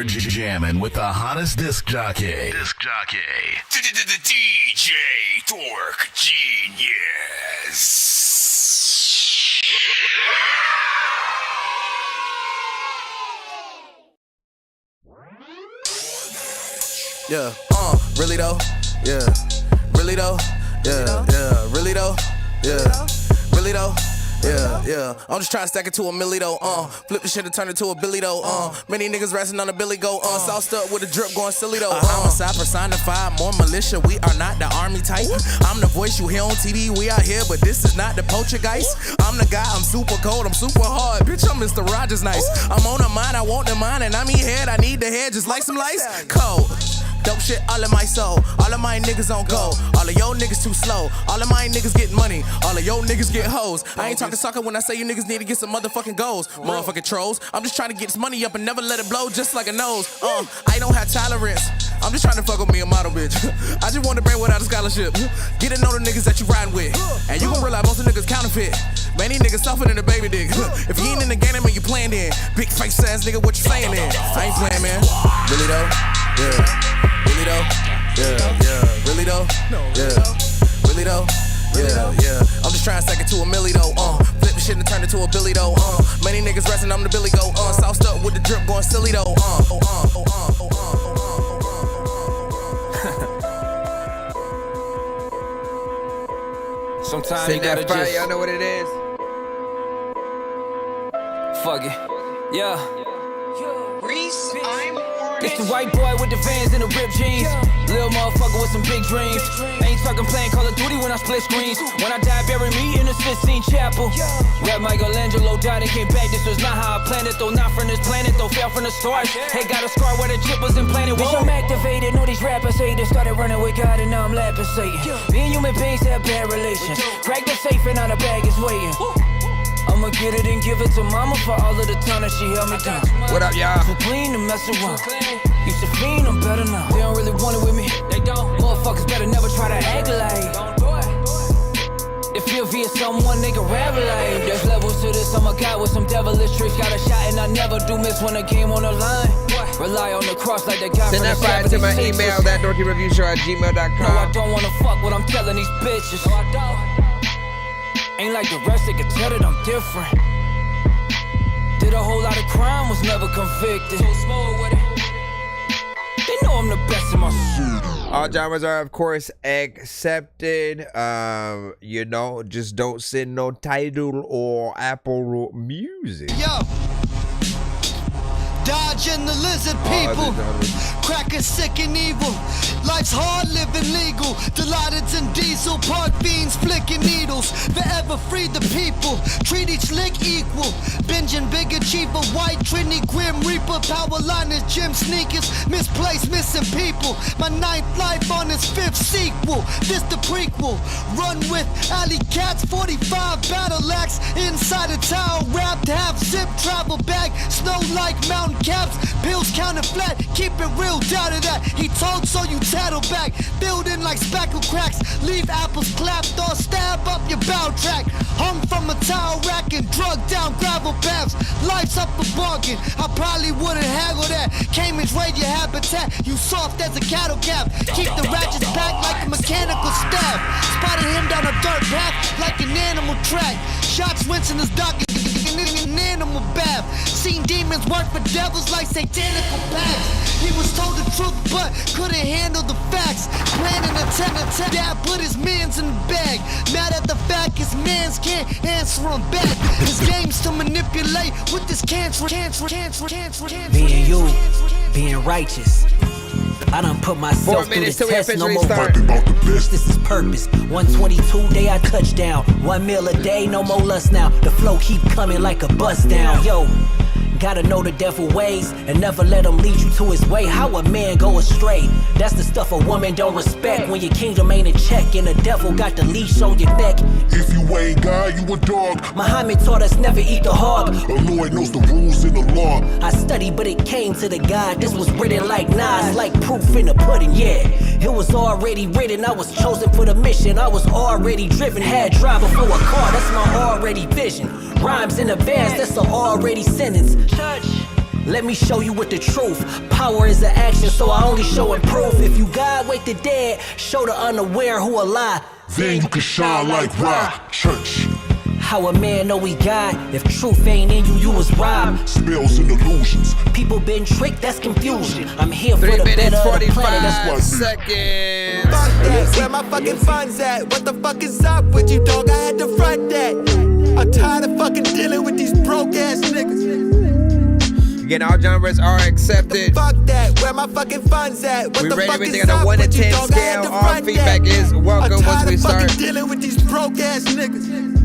You're jamming with the hottest disc jockey. DJ Dork Genius. Yeah, really though? Yeah, really though? Yeah, yeah, really though? Yeah, really though? Yeah, yeah. I'm just trying to stack it to a milli though. Flip the shit and turn it to a billy though. Many niggas resting on a billy go. Sauced up with a drip going silly though. Homicide personified, more militia. We are not the army type. I'm the voice you hear on TV. We out here, but this is not the poltergeist. I'm the guy. I'm super cold. I'm super hard. Bitch, I'm Mr. Rogers nice. I'm on the mind. I want the mind, and I'm head. I need the head just like some lights. Cold. Dope shit all in my soul. All of my niggas on go. All of your niggas too slow. All of my niggas get money. All of your niggas get hoes. I ain't talking soccer when I say you niggas need to get some motherfucking goals. Motherfucking trolls. I'm just trying to get this money up and never let it blow just like a nose. I don't have tolerance. I'm just trying to fuck with me a model bitch. I just want to bring without a scholarship. Get to know the niggas that you riding with. And you gon' realize most of the niggas counterfeit. Many niggas softer than a baby dick. If you ain't in the game, man, you playing then. Big face ass nigga, what you saying then? I ain't playing, man. Really though? Yeah. Really though? Yeah, yeah. Really though? Yeah. Really though? Yeah, yeah. I'm just trying to stack it to a milli though. Flip the shit and turn it to a billy though. Many niggas resting, I'm the billy go. Sauced up with the drip going silly though. Sometimes you gotta just, y'all know what it is. Fuck it, yeah. Reese, I'm It's the white boy with the Vans and the ripped jeans. Little motherfucker with some big dreams. Ain't talking playing Call of Duty when I split screens. When I die, bury me in the Sistine Chapel. Rap Michelangelo died and came back. This was not how I planned it, though. Not from this planet, though. Fell from the stars. Hey, got a scar where the chip was implanted. Bitch, I'm activated. Know these rappers hate it. Started running with God and now I'm lapping Satan. Me and human beings have bad relations. Crack the safe and now the bag is waiting. I'ma get it and give it to mama for all of the time that she held me down. What up, y'all? Too clean to mess around. Used to fiend, I'm better now. They don't really want it with me. They don't. Motherfuckers better never try to act like. If you're via someone, they can rap like. There's levels to this, I'm a guy with some devilish tricks. Got a shot and I never do miss when I came on the line. Rely on the cross like the guy. Send that fire to my email, ThatDorkyReviewShow@gmail.com. No, I don't wanna fuck what I'm telling these bitches. No, I don't. Ain't like the rest, they can tell that I'm different. Did a whole lot of crime, was never convicted. So smooth with it. They know I'm the best in my suit. All genres are, of course, accepted. You know, just don't send no Tidal or Apple Music. Yo, dodging the lizard people. Cracking sick and evil. Life's hard, living legal. Delighted in diesel, park beans, flicking needles. Forever free the people. Treat each lick equal. Binging bigger, cheaper. White Trinity, Grim Reaper. Power liners, gym sneakers. Misplaced, missing people. My ninth life on his fifth sequel. This the prequel. Run with alley cats, 45 battle axe. Inside a towel wrapped, half zip travel bag. Snow like mountain caps. Pills counted flat. Keep it real, down to that. He told so you tattle back, building like spackle cracks. Leave apples clapped or stab up your bow track. Hung from a towel rack and drugged down gravel paths. Life's up a bargain. I probably wouldn't haggle that. Came and raid your habitat. You soft as a cattle cap. Keep the ratchets back like a mechanical stab. Spotted him down a dirt path like an animal track. Shots rinsing his dock in an animal bath. Seen demons work for devils like satanical pacts. He was told the truth but couldn't handle the facts. Planning a attempt, dad put his mans in the bag. Mad at the fact his mans can't answer him back. His game's to manipulate with this cancer. Being you, being righteous. I done put myself through the test, no more working about the bitch, this is purpose. 122 day I touch down, 1 meal a day, no more lust now. The flow keep coming like a bust down, yo. Gotta know the devil ways and never let him lead you to his way. How a man go astray, that's the stuff a woman don't respect. When your kingdom ain't in check and the devil got the leash on your neck. If you ain't God, you a dog. Muhammad taught us never eat the hog. A Lord knows the rules in the law. I studied, but it came to the God. This was written like Nas, like proof in the pudding, yeah. It was already written, I was chosen for the mission. I was already driven, had drive before a car, that's my already vision. Rhymes in advance, that's an already sentence. Let me show you what the truth. Power is an action, so I only show and proof. If you God, wake the dead, show the unaware who a lie. Then you can shine like rock. Church. How a man know he God, if truth ain't in you, you was robbed. Spells and illusions. People been tricked, that's confusion. I'm here for 3 the minutes, better of the 45 planet, that's what. seconds. Fuck that, where my fucking funds at? What the fuck is up with you, dog? I had to front that. I'm tired of fucking dealing with these broke ass niggas. Again, all genres are accepted. Fuck that, where my fucking funds at? What We the rate fuck everything is on a up 1 to with you, 10 dog? I had scale. to All front feedback that. is welcome I'm once tired we of start. fucking dealing with these broke ass niggas.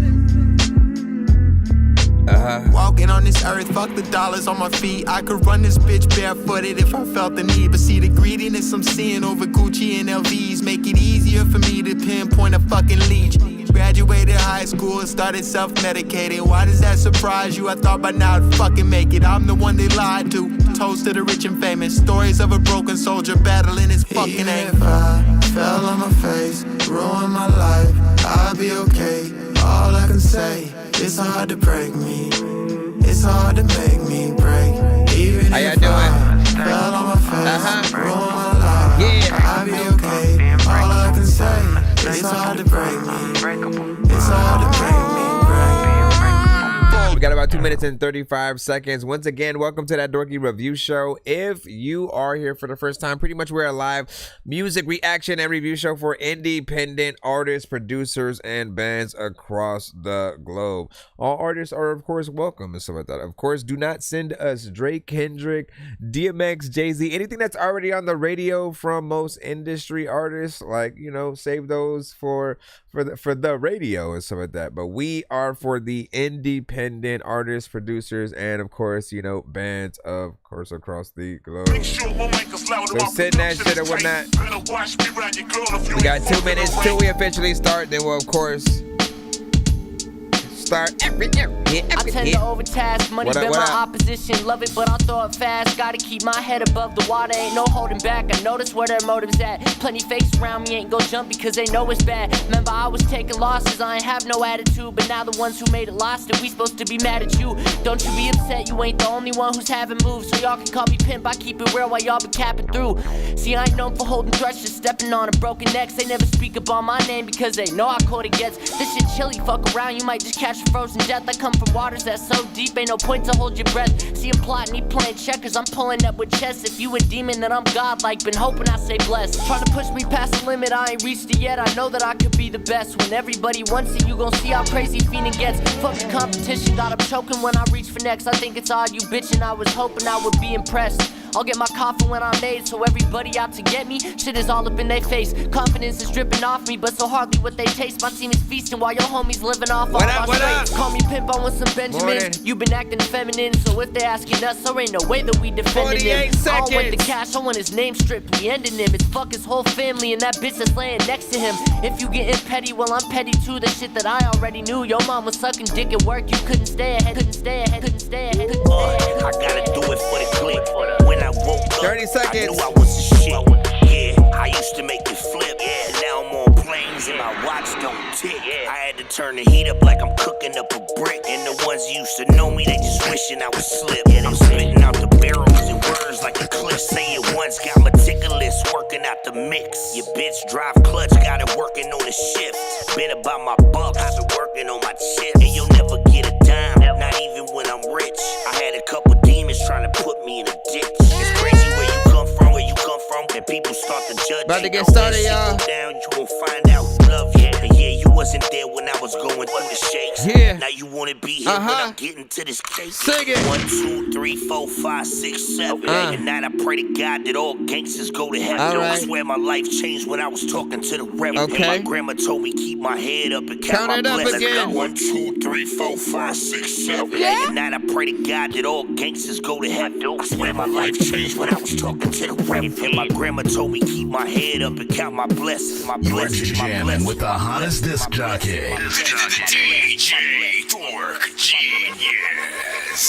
Uh-huh. Walking on this earth, fuck the dollars on my feet. I could run this bitch barefooted if I felt the need. But see the greediness I'm seeing over Gucci and LVs make it easier for me to pinpoint a fucking leech. Graduated high school and started self-medicating. Why does that surprise you? I thought by now I'd fucking make it. I'm the one they lied to. Toast to the rich and famous. Stories of a broken soldier battling his fucking aim. If I fell on my face, ruined my life, I'll be okay. All I can say, it's hard to break me. It's hard to make me break. Even How y'all if doing? I fell on my face, ruined my life, Yeah. I'll be okay. All I can say, it's hard to break me. It's hard to break me. We got about 2 minutes and 35 seconds. Once again, welcome to That Dorky Review Show. If you are here for the first time, pretty much we're a live music reaction and review show for independent artists, producers, and bands across the globe. All artists are, of course, welcome and stuff like that. Of course, do not send us Drake, Kendrick, DMX, Jay-Z, anything that's already on the radio from most industry artists. Like, you know, save those for the radio and stuff like that. But we are for the independent artists, producers, and of course, you know, bands, of course, across the globe. So send that shit or whatnot. We got 2 minutes till we officially start. Then we'll, of course, start. I tend to overtask, money What up, been what my up? opposition. Love it, but I'll throw it fast. Gotta keep my head above the water, ain't no holding back. I notice where their motives at. Plenty fakes around me ain't gon' jump because they know it's bad. Remember, I was taking losses, I ain't have no attitude. But now the ones who made it lost it, we supposed to be mad at you. Don't you be upset, you ain't the only one who's having moves. So y'all can call me pimp, I keep it real while y'all be capping through. See, I ain't known for holding threats, just stepping on a broken necks. They never speak up on my name because they know how cold it gets. This shit chilly, fuck around, you might just catch a frozen death. I come from waters that's so deep, ain't no point to hold your breath. See him plotting, he playing checkers, I'm pulling up with chess. If you a demon, then I'm godlike, been hoping I stay blessed. Trying to push me past the limit, I ain't reached it yet. I know that I could be the best. When everybody wants it, you gon' see how crazy fiending gets. Fuck the competition, got 'em choking when I reach for next. I think it's odd you bitchin', I was hoping I would be impressed. I'll get my coffin when I'm made, so everybody out to get me, shit is all up in their face. Confidence is dripping off me, but so hardly what they taste. My team is feasting while your homies living off all my straights. Call me pimp, I want some Benjamins. You been acting feminine, so if they asking us, there ain't no way that we defending him. I don't want the cash, I want his name stripped, we ending him. It's fuck his whole family and that bitch that's laying next to him. If you getting petty, well I'm petty too. The shit that I already knew. Your mom was sucking dick at work, you couldn't stay ahead, couldn't stay ahead, couldn't stay ahead, couldn't stay ahead. I gotta do it for the click. When I woke up, 30 seconds. I knew I was the shit. Yeah, I used to make it flip. And now I'm on planes and my watch don't tick. I had to turn the heat up like I'm cooking up a brick. And the ones who used to know me, they just wishing I would slip. I'm spitting out the barrels and words like a cliff. Say it once, got meticulous, working out the mix. Your bitch drive clutch, got it working on the shift. Been about my bucks, I've been working on my chip. And you'll never get a dime, not even when I'm rich. I had a couple demons trying to put me in a ditch. It's crazy where you come from, and people start to judge. About to get started, y'all. Down, you gon' find out love, yeah, you wasn't there when I was going through the shakes. Yeah. Now you wanna be here when I'm getting to this cake. Sing it. 1, 2, 3, 4, 5, 6, 7. And now I pray to God that all gangsters go to heaven. All right. I swear my life changed when I was talking to the reverend. Okay. And my grandma told me keep my head up and count my Count it up blessings. again. 1, 2, 3, 4, 5, 6, 7. And now I pray to God that all gangsters go to heaven. I swear my life changed when I was talking to the reverend. And my grandma told me keep my head up and count my blessings. My You're blessings, my jamming blessings. with the hottest disc jockey, DJ Dork Genius.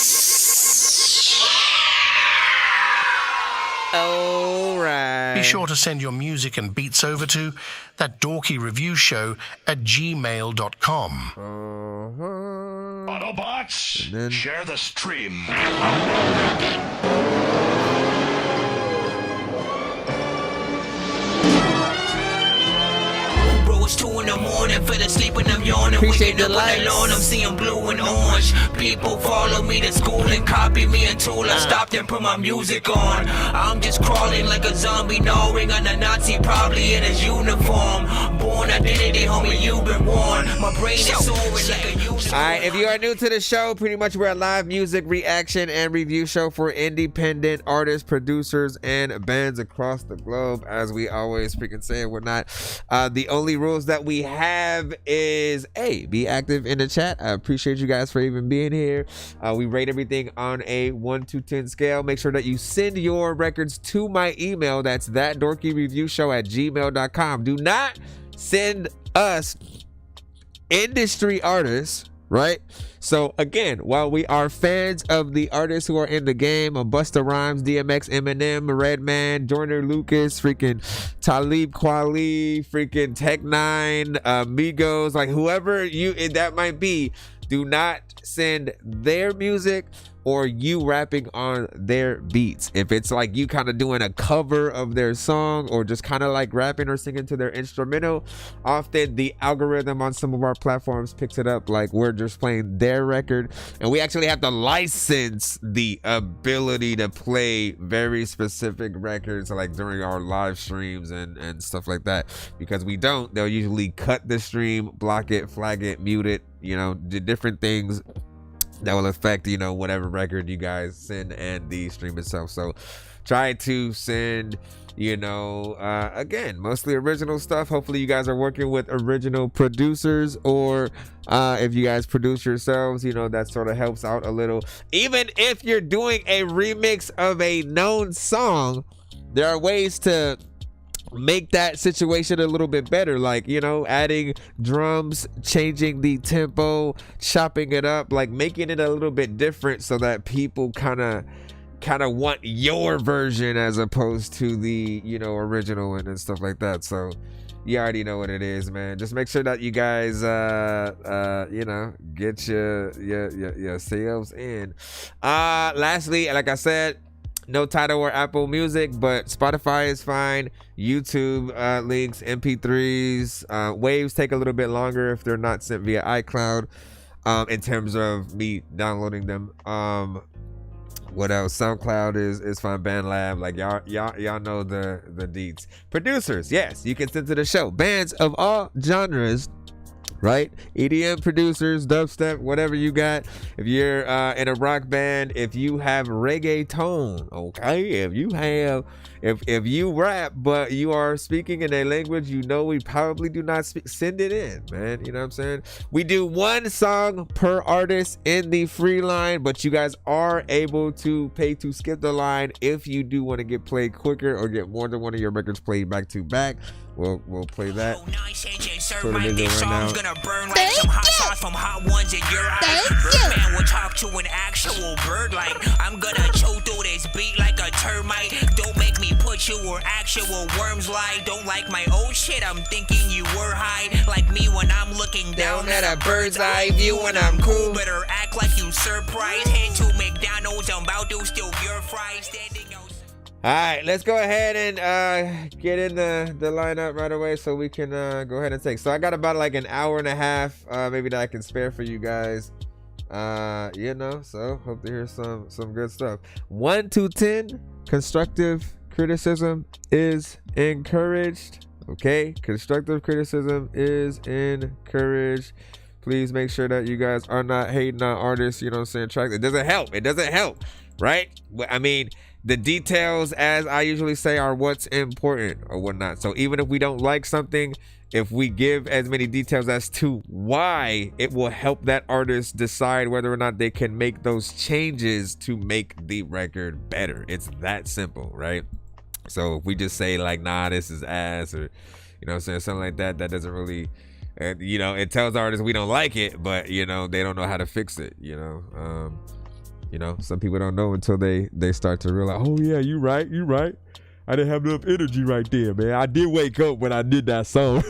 All right. Be sure to send your music and beats over to ThatDorkyReviewShow at gmail.com. Autobots, share the stream. It's 2 in the morning, fell asleep and I'm yawning. Appreciate Waking the up on lights. the lawn, I'm seeing blue and orange. People follow me to school and copy me until I stopped and put my music on. I'm just crawling like a zombie, gnawing on a Nazi, probably in his uniform. Born identity, homie, you've been warned. My brain is soaring like a unicorn. All right, if you are new to the show, pretty much we're a live music reaction and review show for independent artists, producers, and bands across the globe. As we always freaking say and whatnot. The only rules that we have is be active in the chat. I appreciate you guys for even being here. We rate everything on a 1 to 10 scale. Make sure that you send your records to my email. That's ThatDorkyReviewShow at gmail.com. Do not send us industry artists, right? So again, while we are fans of the artists who are in the game, Busta Rhymes, DMX, Eminem, Redman, Joyner Lucas, freaking Talib Kweli, freaking Tech-9, Migos, like whoever that might be, do not send their music or you rapping on their beats. If it's like you kind of doing a cover of their song or just kind of like rapping or singing to their instrumental, often the algorithm on some of our platforms picks it up like we're just playing their record, and we actually have to license the ability to play very specific records like during our live streams and stuff like that. Because we don't, they'll usually cut the stream, block it, flag it, mute it, do different things that will affect whatever record you guys send and the stream itself. So try to send again, mostly original stuff. Hopefully you guys are working with original producers, or if you guys produce yourselves, that sort of helps out a little. Even if you're doing a remix of a known song, there are ways to make that situation a little bit better, like adding drums, changing the tempo, chopping it up, like making it a little bit different so that people kind of want your version as opposed to the original and stuff like that. So you already know what it is, man. Just make sure that you guys get your sales in. Lastly, like I said, no Tidal or Apple Music, but Spotify is fine. YouTube links, MP3s, waves take a little bit longer if they're not sent via iCloud. In terms of me downloading them. What else? SoundCloud is fine. BandLab, like y'all know the deets. Producers, yes, you can send to the show. Bands of all genres, right? EDM producers, dubstep, whatever you got. If you're in a rock band, if you have reggaeton, okay, if you rap but you are speaking in a language we probably do not speak, send it in, man. You know what I'm saying? We do 1 song per artist in the free line, but you guys are able to pay to skip the line if you do want to get played quicker or get more than one of your records played back to back. We'll play that. For the video right now. Gonna burn like some hot sauce from hot ones in your eyes. Birdman will talk to an actual bird like I'm gonna chew through this beat like a termite. Don't make me put you where actual worms lie. Don't like my old shit, I'm thinking you were high. Like me when I'm looking down at a bird's eye view when I'm cool. Better act like you surprised. Head to McDonald's, I'm about to steal your fries. Standing outside. All right, let's go ahead and get in the lineup right away so we can go ahead and take. So I got about like an hour and a half, maybe that I can spare for you guys. So hope to hear some good stuff. 1 to 10, constructive criticism is encouraged. Okay, constructive criticism is encouraged. Please make sure that you guys are not hating on artists, you know what I'm saying, tracks. It doesn't help. It doesn't help, right? I mean, the details, as I usually say, are what's important or whatnot. So even if we don't like something, if we give as many details as to why, it will help that artist decide whether or not they can make those changes to make the record better. It's that simple, right? So if we just say like, nah, this is ass, or, you know what I'm saying, something like that, that doesn't really, you know, it tells artists we don't like it, but, you know, they don't know how to fix it, you know. You know, some people don't know until they start to realize, oh yeah, you right. I didn't have enough energy right there, man. I did wake up when I did that song.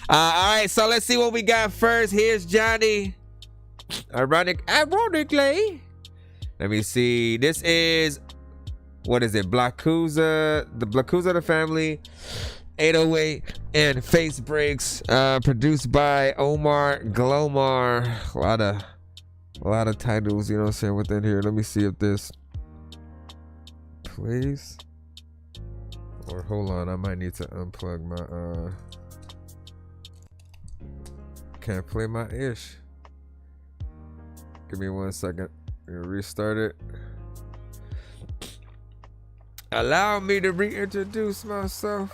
All right, so let's see what we got first. Here's Johnny. Ironically. Let me see. This is, what is it? Blakuza, the Blakuza the Family, 808 and Face Breaks, produced by Omar Glomar. A lot of titles, you know what I'm saying, within here. Let me see if this plays. Or hold on, I might need to unplug my can't play my ish. Give me 1 second. Restart it. Allow me to reintroduce myself.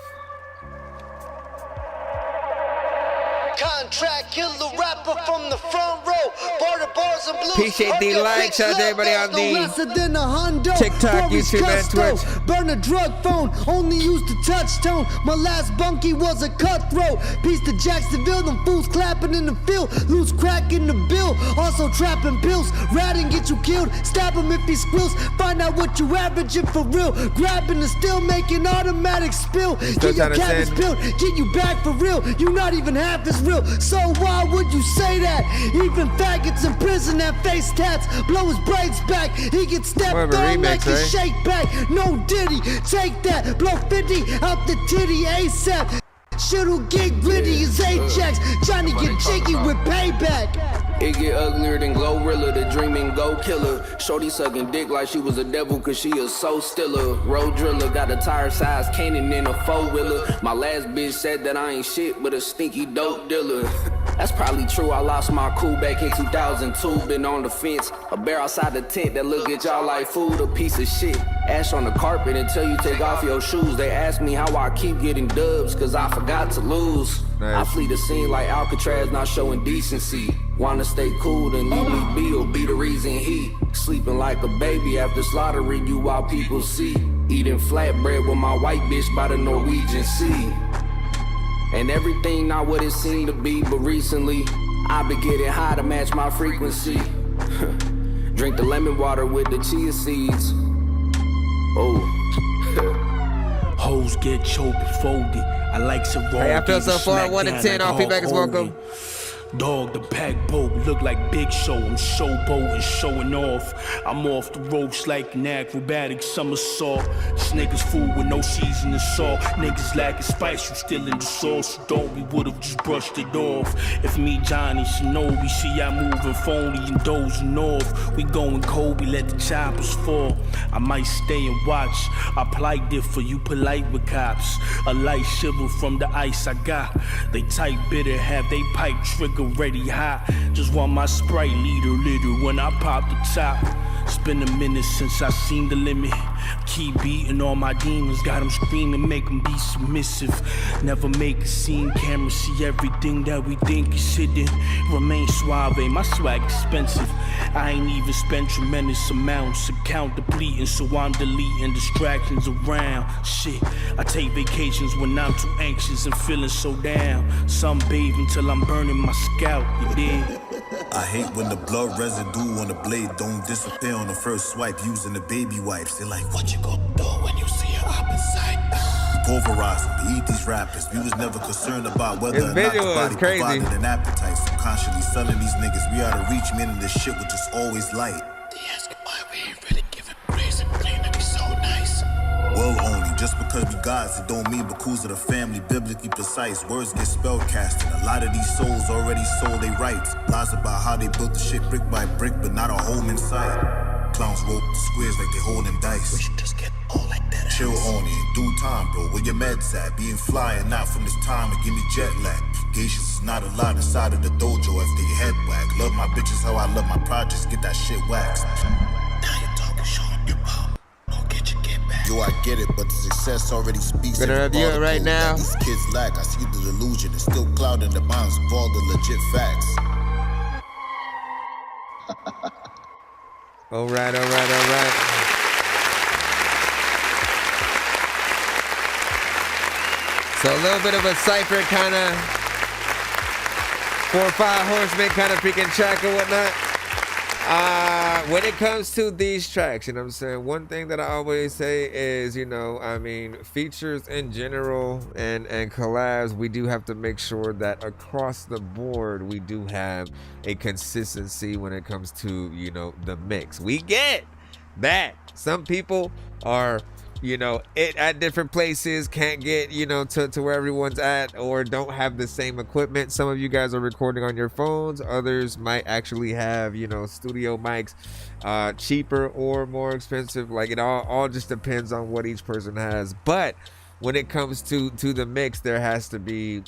Contract killer rapper from the front row. Border bars and blues. Appreciate the like. Shout out to everybody on the TikTok, YouTube, and Twitch. Burn a drug phone. Only used the touch tone. My last bunkie was a cutthroat. Piece to Jacksonville. Them fools clapping in the field. Loose crack in the bill. Also trapping pills. Ratting get you killed. Stab him if he squeals. Find out what you averaging for real. Grabbing the still making automatic spill. Get your cabbage spilled. Get you back for real. You not even half as real. So why would you say that? Even faggots in prison that face tats. Blow his braids back. He gets stepped on remix, like a shake back. No Diddy, take that. Blow 50 out the titty ASAP. Shit'll get gritty as Ajax. Johnny get jiggy with payback. It get uglier than Glorilla, the dreaming go killer. Shorty sucking dick like she was a devil cause she a soul stiller. Road driller, got a tire size cannon in a 4-wheeler. My last bitch said that I ain't shit but a stinky dope dealer. That's probably true, I lost my cool back in 2002. Been on the fence, a bear outside the tent that look at y'all like food, a piece of shit. Ash on the carpet until you take off your shoes. They ask me how I keep getting dubs cause I forgot to lose. Nice. I flee the scene like Alcatraz, not showing decency. Wanna stay cool, then leave me be, or be the reason he sleeping like a baby after slaughtering you while people see. Eating flatbread with my white bitch by the Norwegian Sea. And everything not what it seemed to be, but recently I've been getting high to match my frequency. Drink the lemon water with the chia seeds. Oh. Hoes get choked and folded. I like some raw. Hey, I feel so far. 1 to 10. All feedback is welcome. Dog, the pack boat look like Big Show. I'm showboating, showing off. I'm off the ropes like an acrobatic somersault. This niggas fool with no seasoning salt. Niggas lacking spice, you still in the sauce. Don't we would've just brushed it off. If me, Johnny, Shinobi, see I moving phony and dozing off. We going Kobe, let the choppers fall. I might stay and watch. I plight it for you polite with cops. A light shiver from the ice I got. They tight bitter, have they pipe trigger ready hot. Just want my Sprite litter when I pop the top. It's been a minute since I seen the limit. Keep beating all my demons, got them screaming, make them be submissive. Never make a scene, camera see everything that we think is hidden. Remain suave, my swag expensive. I ain't even spent tremendous amounts. Account depleting, so I'm deleting distractions around. Shit, I take vacations when I'm too anxious and feeling so down. Sunbathe until I'm burning my scalp, you dig? I hate when the blood residue on the blade don't disappear on the first swipe using the baby wipes. They're like, what you gonna do when you see your opposite? Pulverize them, we eat these rappers. We was never concerned about whether or not the body provided an appetite. Subconsciously selling these niggas, we out of reach, meaning this shit was just always light. They ask why we ain't really giving praise and claim to be so nice. Well, only just because we gods, it don't mean because of the family, biblically precise. Words get spell casting. A lot of these souls already sold their rights. Lies about how they built the shit brick by brick, but not a home in sight. Clowns rope the squares like they holding dice. We should just get all like that. Chill on it, due time, bro. Where your meds at? Being fly and not from this time and give me jet lag. Geishas is not allowed inside of the dojo if they head whack. Love my bitches how I love my projects, get that shit waxed. Now you're talking, show your mouth. Don't get your get back. Yo, I get it, but the success already speaks. Gonna review it right now. These kids lack. I see the delusion. It's still clouding the minds of all the legit facts. All right. So a little bit of a cypher kind of 4 or 5 horsemen kind of freaking track and whatnot. When it comes to these tracks, you know what I'm saying? One thing that I always say is, I mean, features in general and collabs, we do have to make sure that across the board, we do have a consistency when it comes to, the mix. We get that some people are, at different places, can't get, to where everyone's at, or don't have the same equipment. Some of you guys are recording on your phones. Others might actually have, studio mics, cheaper or more expensive. Like, it all just depends on what each person has. But when it comes to the mix, there has to be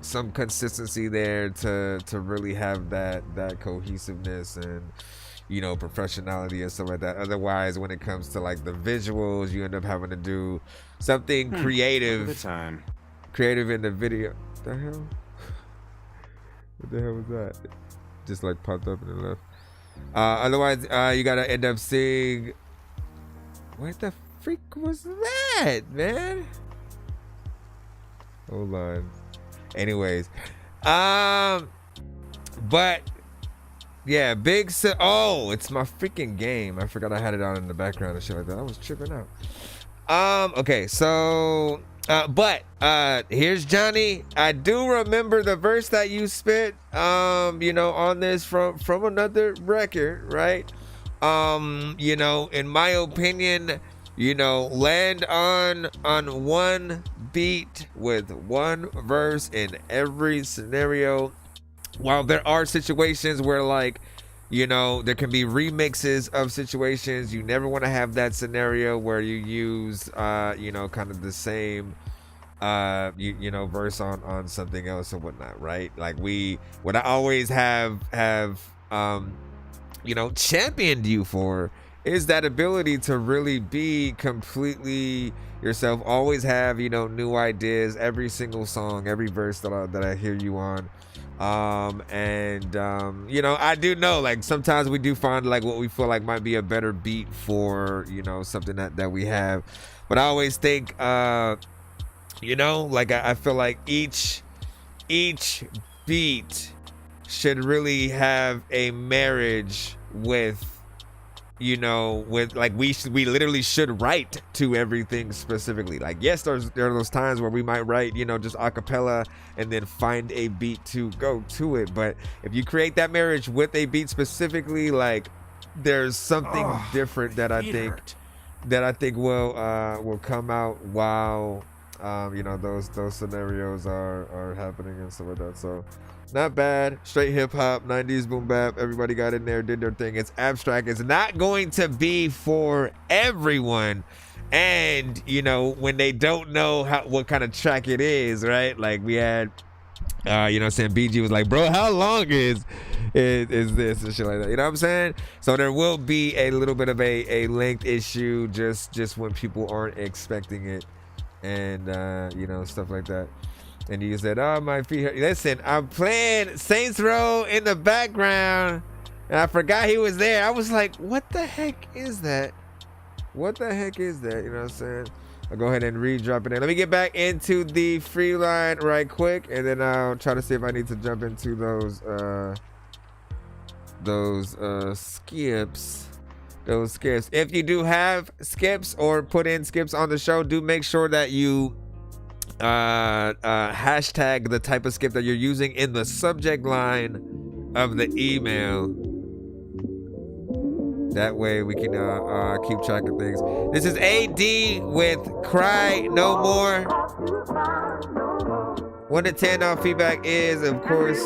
some consistency there to really have that cohesiveness and professionality and stuff like that. Otherwise, when it comes to like the visuals, you end up having to do something creative in the video. What the hell? What the hell was that? Just like popped up in the left. Otherwise, you gotta end up seeing. What the freak was that, man? Hold on. Anyways, but. Yeah, it's my freaking game. I forgot I had it on in the background and shit like that. I was tripping out. Okay, so, but here's Johnny. I do remember the verse that you spit, on this from another record, right? In my opinion, land on one beat with one verse in every scenario. While there are situations where, like, there can be remixes of situations, you never want to have that scenario where you use, kind of the same, verse on something else or whatnot, right? Like, what I always have, championed you for is that ability to really be completely yourself. Always have, new ideas every single song, every verse that I hear you on. I do know, like, sometimes we do find like what we feel like might be a better beat for, something that we have. But I always think, like, I feel like each beat should really have a marriage with, with like we literally should write to everything specifically. Like, yes, there are those times where we might write, just a cappella and then find a beat to go to it. But if you create that marriage with a beat specifically, like, there's something different that I think will come out while those scenarios are happening and stuff like that. So not bad. Straight hip hop, 90s boom bap. Everybody got in there, did their thing. It's abstract. It's not going to be for everyone. And, when they don't know what kind of track it is, right? Like, we had, saying BG was like, bro, how long is this and shit like that? You know what I'm saying? So there will be a little bit of a length issue just when people aren't expecting it, and stuff like that. And you said, oh, my feet hurt. Listen, I'm playing Saints Row in the background, and I forgot he was there. I was like, what the heck is that? What the heck is that? You know what I'm saying? I'll go ahead and re-drop it in. Let me get back into the free line right quick, and then I'll try to see if I need to jump into those skips. Those skips. If you do have skips or put in skips on the show, do make sure that you hashtag the type of skip that you're using in the subject line of the email. That way we can keep track of things. This is AD with Cry No More. 1 to 10 on feedback is, of course,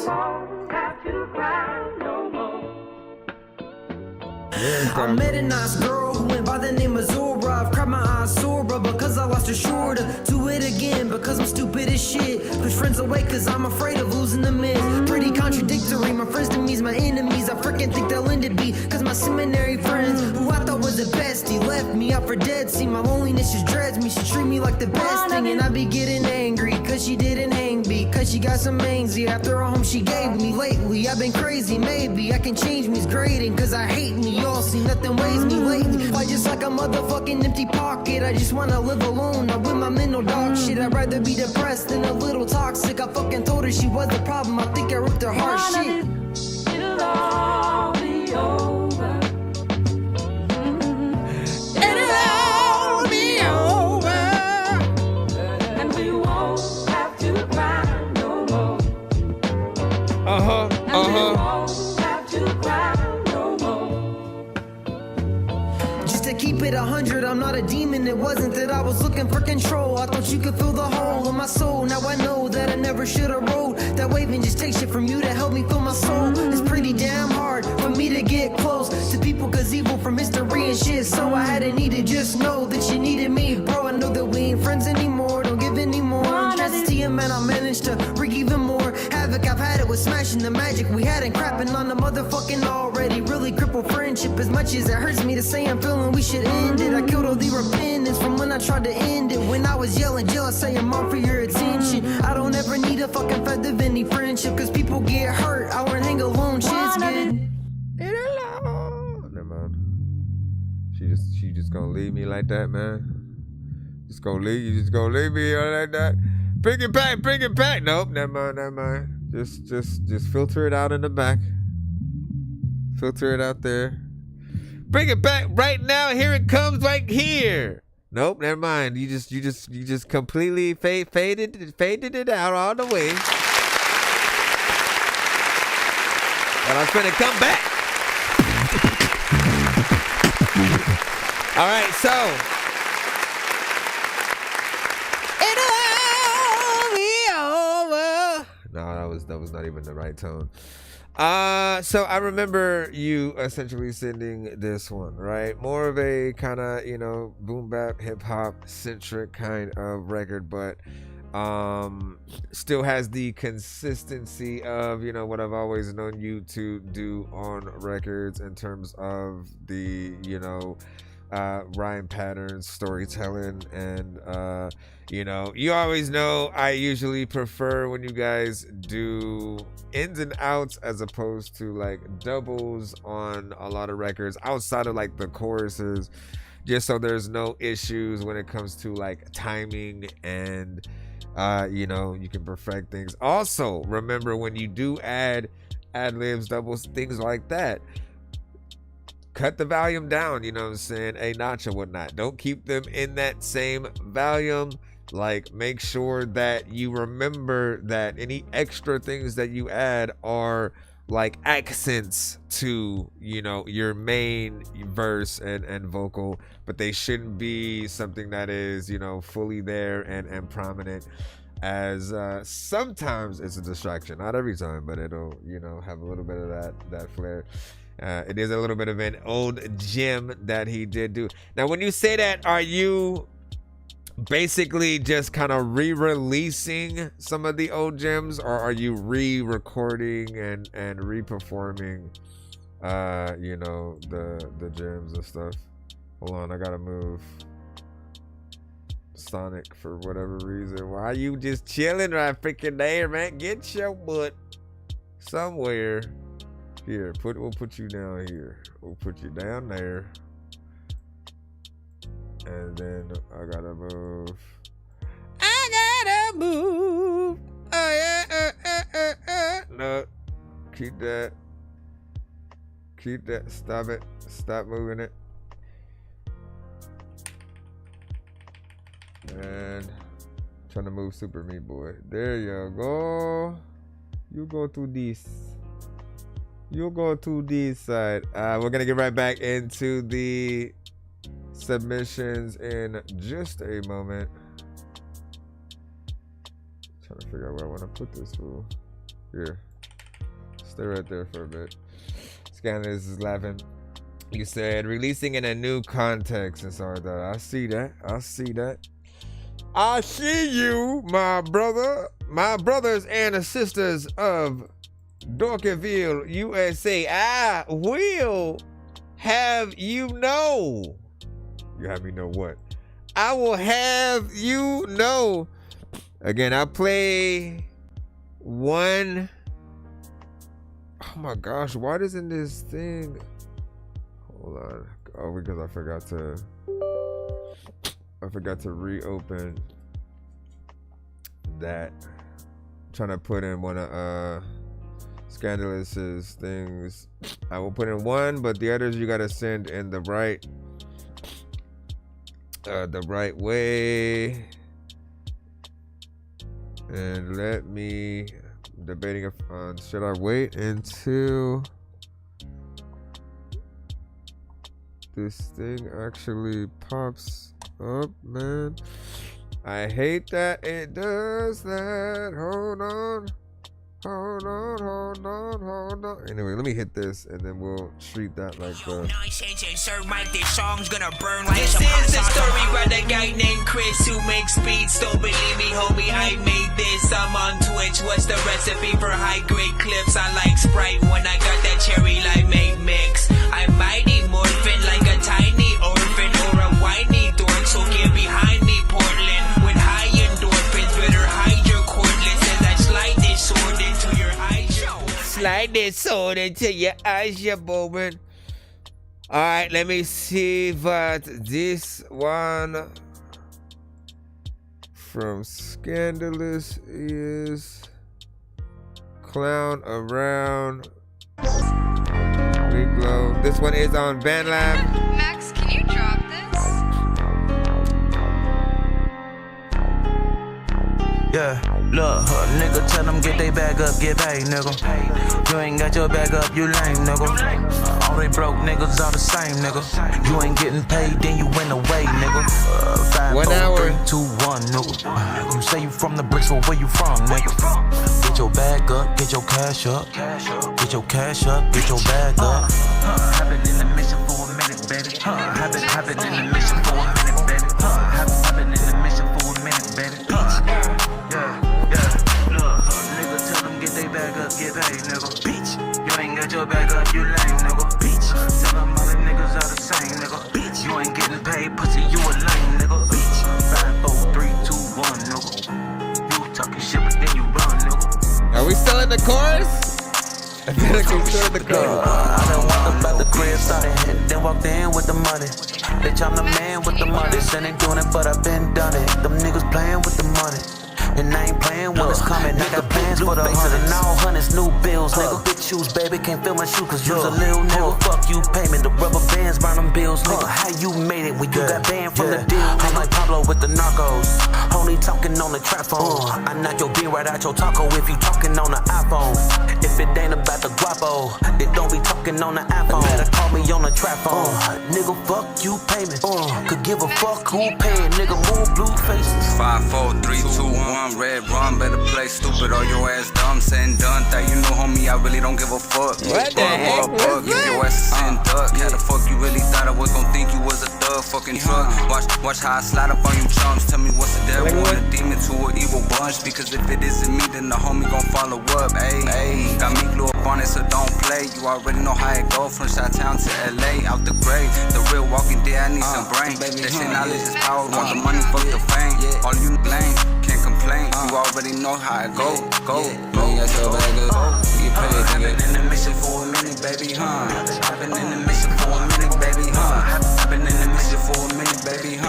I met a nice girl who went by the name of Zora. I've cried my eyes sore, but because I lost her sure to do it again, because I'm stupid as shit. Push friends away cause I'm afraid of losing the myth. Pretty contradictory, my friends to me's my enemies. I freaking think they'll end it be, cause my seminary friends, who I thought was the bestie, left me out for dead. See, my loneliness just dreads me. She treat me like the best thing, and I be getting angry cause she didn't hang me, cause she got some anxiety after all home she gave me. Lately I've been crazy, maybe I can change me's grading, cause I hate me. Y'all see nothing weighs me lately. I just like a motherfucking empty pocket. I just wanna live alone, not with my mental dog shit. I'd rather be depressed than a little toxic. I fucking told her she was the problem. I think I ripped her heart. Shit. It'll all be over. It'll all be over. And we won't have to cry no more. And we won't have to cry no more. Just to keep it 100, I'm not a demon. It wasn't that I was looking for control. I thought you could feel the hole in my soul. Now I know that I never should have rode that wave and just take shit from you to help me feel my soul. It's pretty damn hard for me to get close to people cause evil from history and shit. So I had to need to just know that you needed me. Bro, I know that we ain't friends anymore. Don't give any more. Just to you, man, I managed to wreak even more havoc. I've had it with smashing the magic we had and crapping on the motherfucking already really crippled friendship. As much as it hurts me to say I'm feeling we should end it, I killed all the repentance from when I tried to end it. When I was yelling jealous, saying mom for your attention. I don't ever need a fucking feather of any friendship, cause people get hurt. I won't hang alone, shit's good. Never mind. She just gonna leave me like that, man. You just gonna leave me like that. Bring it back. Nope, never mind. Just filter it out in the back. Filter it out there. Bring it back right now. Here it comes right here. Nope, never mind. You just completely faded it out all the way. And I'm gonna come back. All right, so it'll be over. No, that was not even the right tone. So I remember you essentially sending this one, right? More of a kind of, boom bap hip hop centric kind of record, but still has the consistency of, what I've always known you to do on records in terms of the, rhyme patterns, storytelling, and you always know I usually prefer when you guys do ins and outs as opposed to like doubles on a lot of records outside of like the choruses, just so there's no issues when it comes to like timing and you can perfect things. Also, remember when you do add ad-libs, doubles, things like that, cut the volume down, you know what I'm saying, a notch or whatnot. Don't keep them in that same volume. Like, make sure that you remember that any extra things that you add are like accents to, your main verse and vocal, but they shouldn't be something that is, fully there and prominent, as sometimes it's a distraction. Not every time, but it'll, have a little bit of that flair. It is a little bit of an old gem that he did do. Now, when you say that, are you basically just kind of re-releasing some of the old gems, or are you re-recording and re-performing, the gems and stuff? Hold on, I gotta move Sonic for whatever reason. Why are you just chilling right freaking there, man? Get your butt somewhere. Here, we'll put you down here. We'll put you down there. And then I gotta move. Oh yeah. No. Keep that. Stop it. Stop moving it. And trying to move Super Meat Boy. There you go. You go to this. You go to this side. We're gonna get right back into the submissions in just a moment. Trying to figure out where I want to put this fool. Here. Stay right there for a bit. Scanner is laughing. You said releasing in a new context and stuff like that. I see that. I see that. I see you, my brother, my brothers and sisters of Dorkyville, USA. I will have you know. You have me know what? I will have you know. Again, I play one. Oh my gosh, why doesn't this thing? Hold on. Oh, because I forgot to reopen that. I'm trying to put in one of Scandalous's things. I will put in one, but the others you gotta send in the right way. And let me debating on should I wait until this thing actually pops up, man. I hate that it does that. Hold on. Anyway, let me hit this and then we'll treat that like the. This song's gonna burn like this is the story about a guy named Chris who makes beats. Don't believe me, homie, I made this. I'm on Twitch. What's the recipe for high grade clips? I like Sprite when I got that cherry limeade mix. I'm mighty morphin' like a tiny orphan or a whiny dork. So get behind me, Portland. With high endorphins, better hide your cordless as I slide this sword into your eyes. Slide this sword into your eyes, you bowman. Alright, let me see what this one from Scandalous is. Clown Around. We Glow. This one is on BandLab. Max, can you drop this? Yeah, look, nigga, tell them get they bag up, get paid, nigga. You ain't got your bag up, you lame, nigga. All they broke niggas all the same, nigga. You ain't getting paid, then you went away, nigga. 5, 4, 3, 2, 1, nigga. You say you from the bricks, well, where you from, nigga? Get your bag up, get your cash up. Get your cash up, get your bag up. I've been in the mission for a minute, baby. I've been in the mission for a minute, baby. I've been in the mission for a minute, baby. Bag up, get paid, nigga. Bitch, you ain't got your bag up, you lame, nigga. Bitch, tell them all the niggas are the same, nigga. Bitch, you ain't getting paid, pussy, you a lame, nigga. Bitch, 5, 4, 3, 2, 1, nigga. You talking shit, but then you run, nigga. Are we still in the chorus? I feel like we're still in the chorus. I done walked about the crib, started hit, then walked in with the money. Bitch, I'm the man with the money. Said ain't doing it, but I been done it. Them niggas playing with the money. And I ain't playing when it's coming. I got plans for the hundreds. Now hundreds, new bills, nigga. Big shoes, baby, can't feel my shoe cause you's a little nigga. Fuck you, payment, the rubber bands round them bills, nigga. How you made it when you got banned from the deal? I'm like Pablo with the narcos, only talking on the trap phone. I knock your bean right out your taco if you talking on the iPhone. If it ain't about the guapo, it don't be talking on the iPhone. Better call me on the trap phone. Nigga, fuck you, payment. Could give a fuck who paying, nigga. Move blue faces. 5, 4, 3, 2, 1. Red run, better play stupid or your ass dumb. Said and done that, you know, homie, I really don't give a fuck. What the heck was that? Give your ass a sin duck. How the fuck you really thought I was gon' think you was a thug fucking truck? Watch how I slide up on you chumps. Tell me what's the devil and a demon to an evil bunch. Because if it isn't me, then the homie gon' follow up. Ayy, got me glue up on it, so don't play. You already know how it go from Chi-Town to LA. Out the grave, the real walking dead, I need some brain. That shit knowledge is power, want the money, fuck the fame. All you lame, can't complain. You already know how it go. You got your bag up, get paid. I've been in the mission for a minute, baby, I've been in the mission for a minute, baby, I've been in the mission for a minute, baby,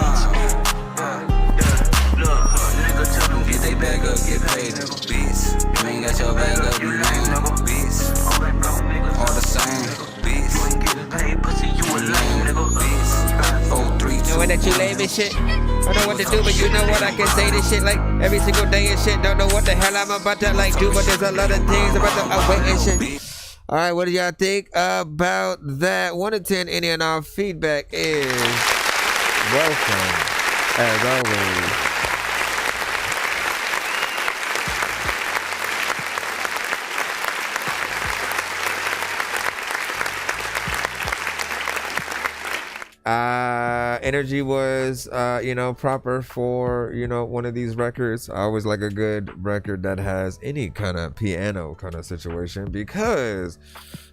Look, nigga, tell them get they bag up, get paid, nigga. Beats, you ain't got your bag up, you lame, nigga. Beats, all the same, beats. You ain't getting paid, pussy, you a lame, nigga. Beats, 4, 3, 2. Knowing that you lame and shit. I don't know what to do, but you know what I can say this shit like every single day and shit. Don't know what the hell I'm about to like do, but there's a lot of things about to wait and shit. Alright, what do y'all think about that? 1 to 10, any and all feedback is welcome, as always. energy was proper for one of these records. I always like a good record that has any kind of piano kind of situation, because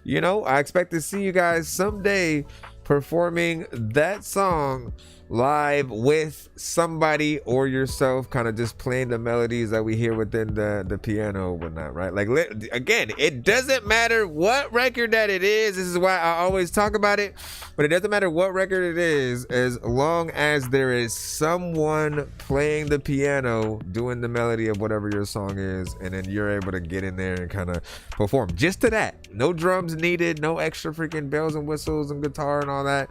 I expect to see you guys someday performing that song live with somebody or yourself, kind of just playing the melodies that we hear within the piano and whatnot, right? Like, again, it doesn't matter what record that it is. This is why I always talk about it, but it doesn't matter what record it is, as long as there is someone playing the piano doing the melody of whatever your song is, and then you're able to get in there and kind of perform just to that. No drums needed, no extra freaking bells and whistles and guitar and all that,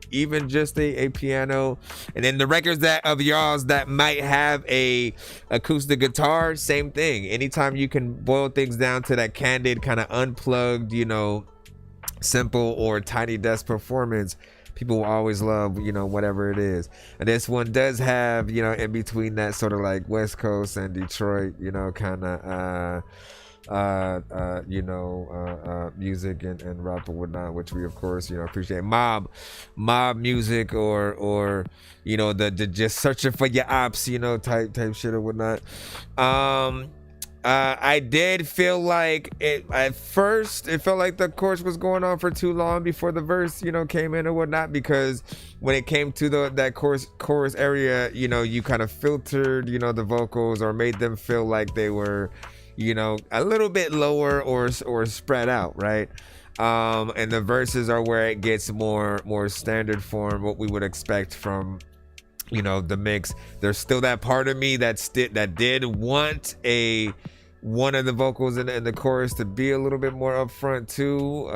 even just a piano. And then the records that of y'all's that might have a acoustic guitar, same thing. Anytime you can boil things down to that candid kind of unplugged, simple or tiny desk performance, people will always love whatever it is. And this one does have in between that sort of like West Coast and Detroit kind of music and rap and whatnot, which we of course appreciate. Mob music, or the just searching for your ops type shit or whatnot. I did feel like at first it felt like the chorus was going on for too long before the verse came in or whatnot, because when it came to that chorus area, you kind of filtered the vocals, or made them feel like they were a little bit lower or spread out, right? And the verses are where it gets more standard form, what we would expect from the mix. There's still that part of me that did want one of the vocals in the chorus to be a little bit more upfront too,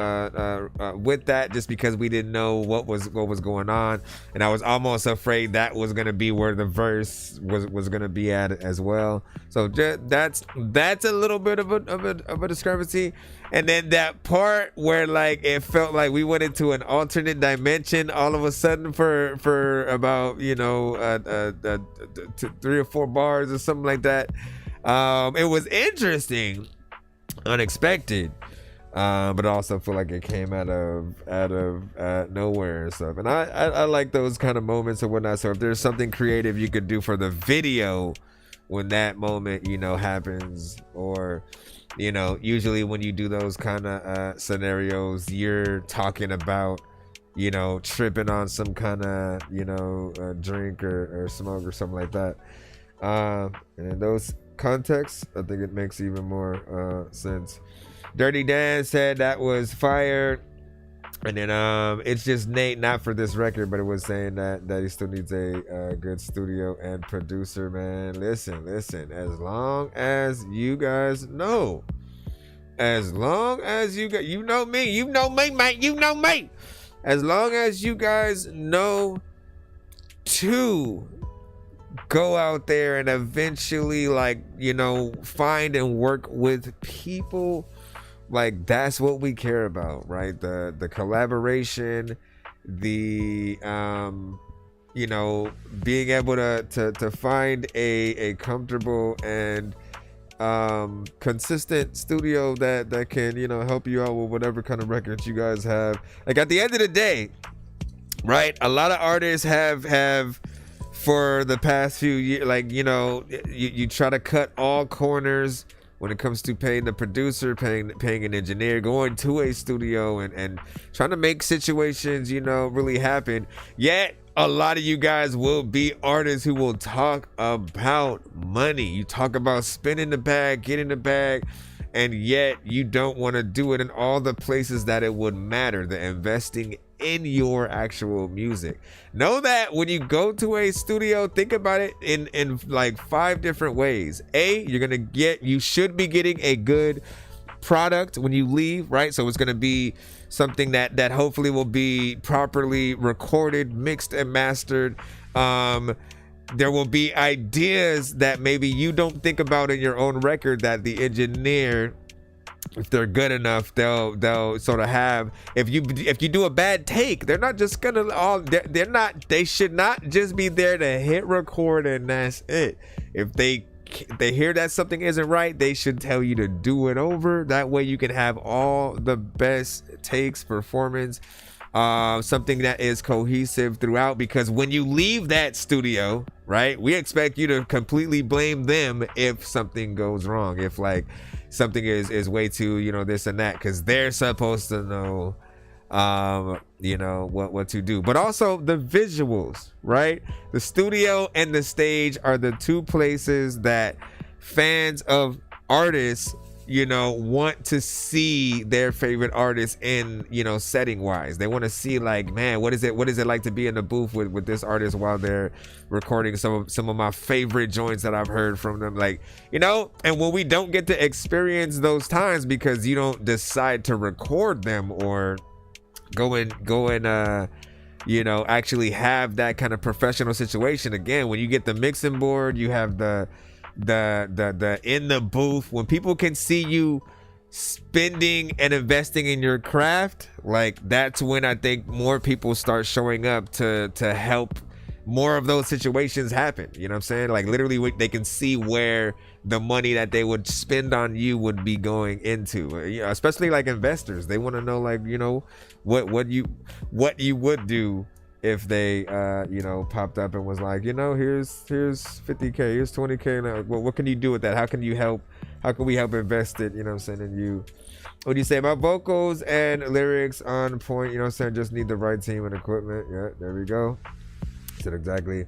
with that, just because we didn't know what was going on, and I was almost afraid that was gonna be where the verse was gonna be at as well. So that's a little bit of a discrepancy. And then that part where like it felt like we went into an alternate dimension all of a sudden for about 3 or 4 bars or something like that. It was interesting, unexpected, but I also feel like it came out of nowhere and stuff. And I like those kind of moments and whatnot. So if there's something creative you could do for the video when that moment happens, or usually when you do those kind of scenarios, you're talking about tripping on some kind of drink or smoke or something like that, and in those contexts, I think it makes even more sense. Dirty Dan said that was fire. And then it's just Nate, not for this record, but it was saying that he still needs a good studio and producer, man. Listen, as long as you guys know, as long as you guys, me, mate, as long as you guys know to go out there and eventually find and work with people, like that's what we care about, right? The collaboration, the being able to find a comfortable and consistent studio that can help you out with whatever kind of records you guys have. Like at the end of the day, right, a lot of artists have for the past few years, you try to cut all corners when it comes to paying the producer, paying an engineer, going to a studio and trying to make situations really happen. Yet a lot of you guys will be artists who will talk about money. You talk about spinning the bag, getting the bag, and yet you don't want to do it in all the places that it would matter, the investing in your actual music. Know that when you go to a studio, think about it in like 5 different ways. You should be getting a good product when you leave, right? So it's going to be something that hopefully will be properly recorded, mixed and mastered. There will be ideas that maybe you don't think about in your own record that the engineer, if they're good enough, they'll sort of have. If you do a bad take, they're not just gonna they should not just be there to hit record and that's it. If they hear that something isn't right, they should tell you to do it over. That way you can have all the best takes, performance, something that is cohesive throughout, because when you leave that studio, right, we expect you to completely blame them if something goes wrong, if like something is way too, you know, this and that, because they're supposed to know you know what to do. But also the visuals, right? The studio and the stage are the two places that fans of artists, you know, want to see their favorite artists in, you know, setting wise. They want to see like, man, what is it like to be in the booth with this artist while they're recording some of my favorite joints that I've heard from them, like, you know. And when we don't get to experience those times because you don't decide to record them or go and you know, actually have that kind of professional situation again, when you get the mixing board, you have the in the booth, when people can see you spending and investing in your craft, like that's when I think more people start showing up to help more of those situations happen. You know what I'm saying? Like literally they can see where the money that they would spend on you would be going into, you know, especially like investors. They want to know, like, you know, what you would do if they you know, popped up and was like, you know, here's 50K, here's 20K now. What can you do with that? How can you help? How can we help invest it, you know what I'm saying, in you? What do you say about vocals and lyrics on point? You know what I'm saying? Just need the right team and equipment. Yeah, there we go. Said exactly.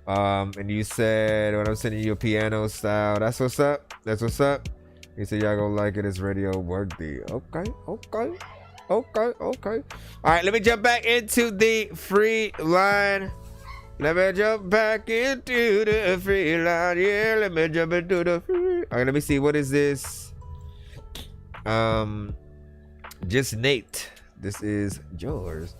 And you said, when I'm sending you a piano style, that's what's up. That's what's up. You said y'all gonna like it. It's radio worthy. Okay. All right, let me jump back into the free line. Yeah, let me jump into the free. All right, let me see. What is this? Just Nate. This is yours.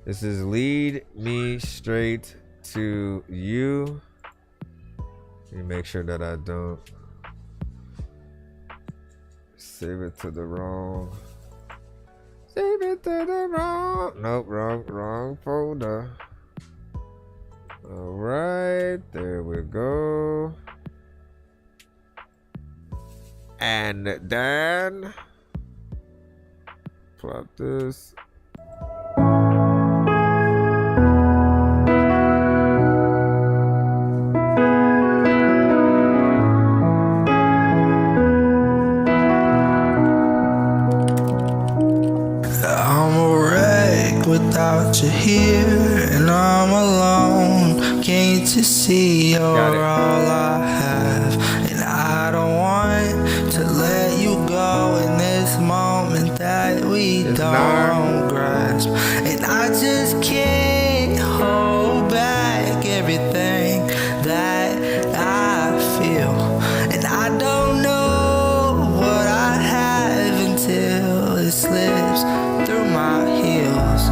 This is Lead Me Straight to You. Let me make sure that I don't save it to the wrong. Save it to the wrong. Nope, wrong folder. All right, there we go. And then plot this. Without you here, and I'm alone. Can't you see you're all I have? And I don't want to let you go in this moment that we don't grasp. And I just can't hold back everything that I feel. And I don't know what I have until it slips through my heels.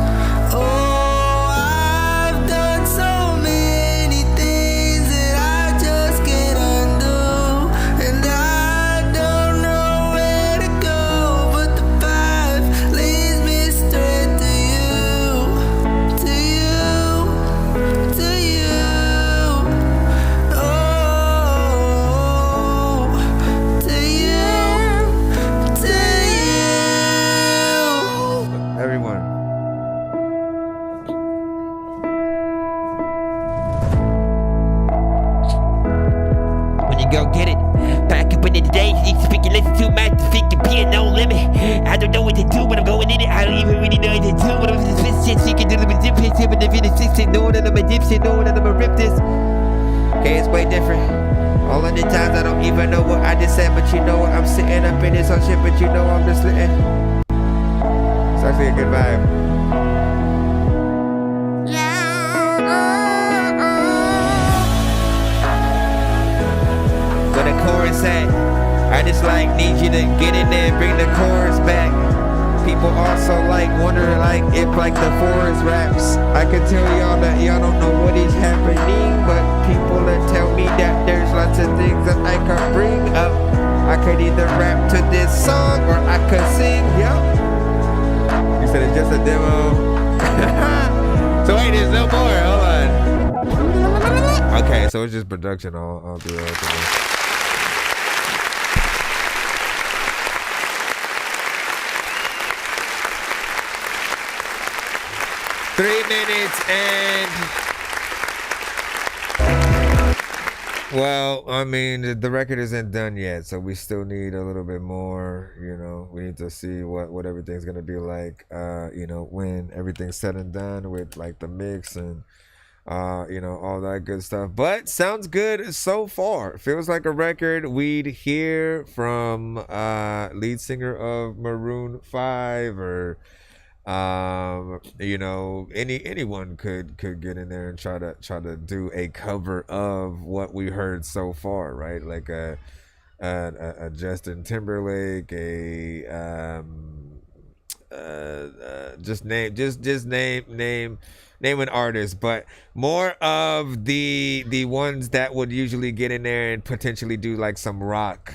I don't know what to do when I'm going in it. I don't even really know what to do when I'm in this shit. She can do the dip hit, but if it's 16, know that I'm a dipshit, know that I'm a rip this. Okay, it's way different. All of the times I don't even know what I just said, but you know what? I'm sitting up in this whole shit, but you know I'm just sitting. It's actually a good vibe. Where the chorus at? I just like need you to get in there and bring the chorus back. People also like wonder like if like the forest raps. I can tell y'all that y'all don't know what is happening, but people that tell me that there's lots of things that I can bring up. I could either rap to this song or I could sing. Yep. You said it's just a demo. So wait, there's no more. Hold on. Okay, so it's just production all throughout the 3 minutes and... Well, I mean, the record isn't done yet, so we still need a little bit more, you know. We need to see what everything's going to be like, you know, when everything's said and done with, like, the mix and, you know, all that good stuff. But sounds good so far. Feels like a record we'd hear from lead singer of Maroon 5 or... you know, anyone could get in there and try to do a cover of what we heard so far, right? Like a Justin Timberlake, just name an artist, but more of the ones that would usually get in there and potentially do like some rock.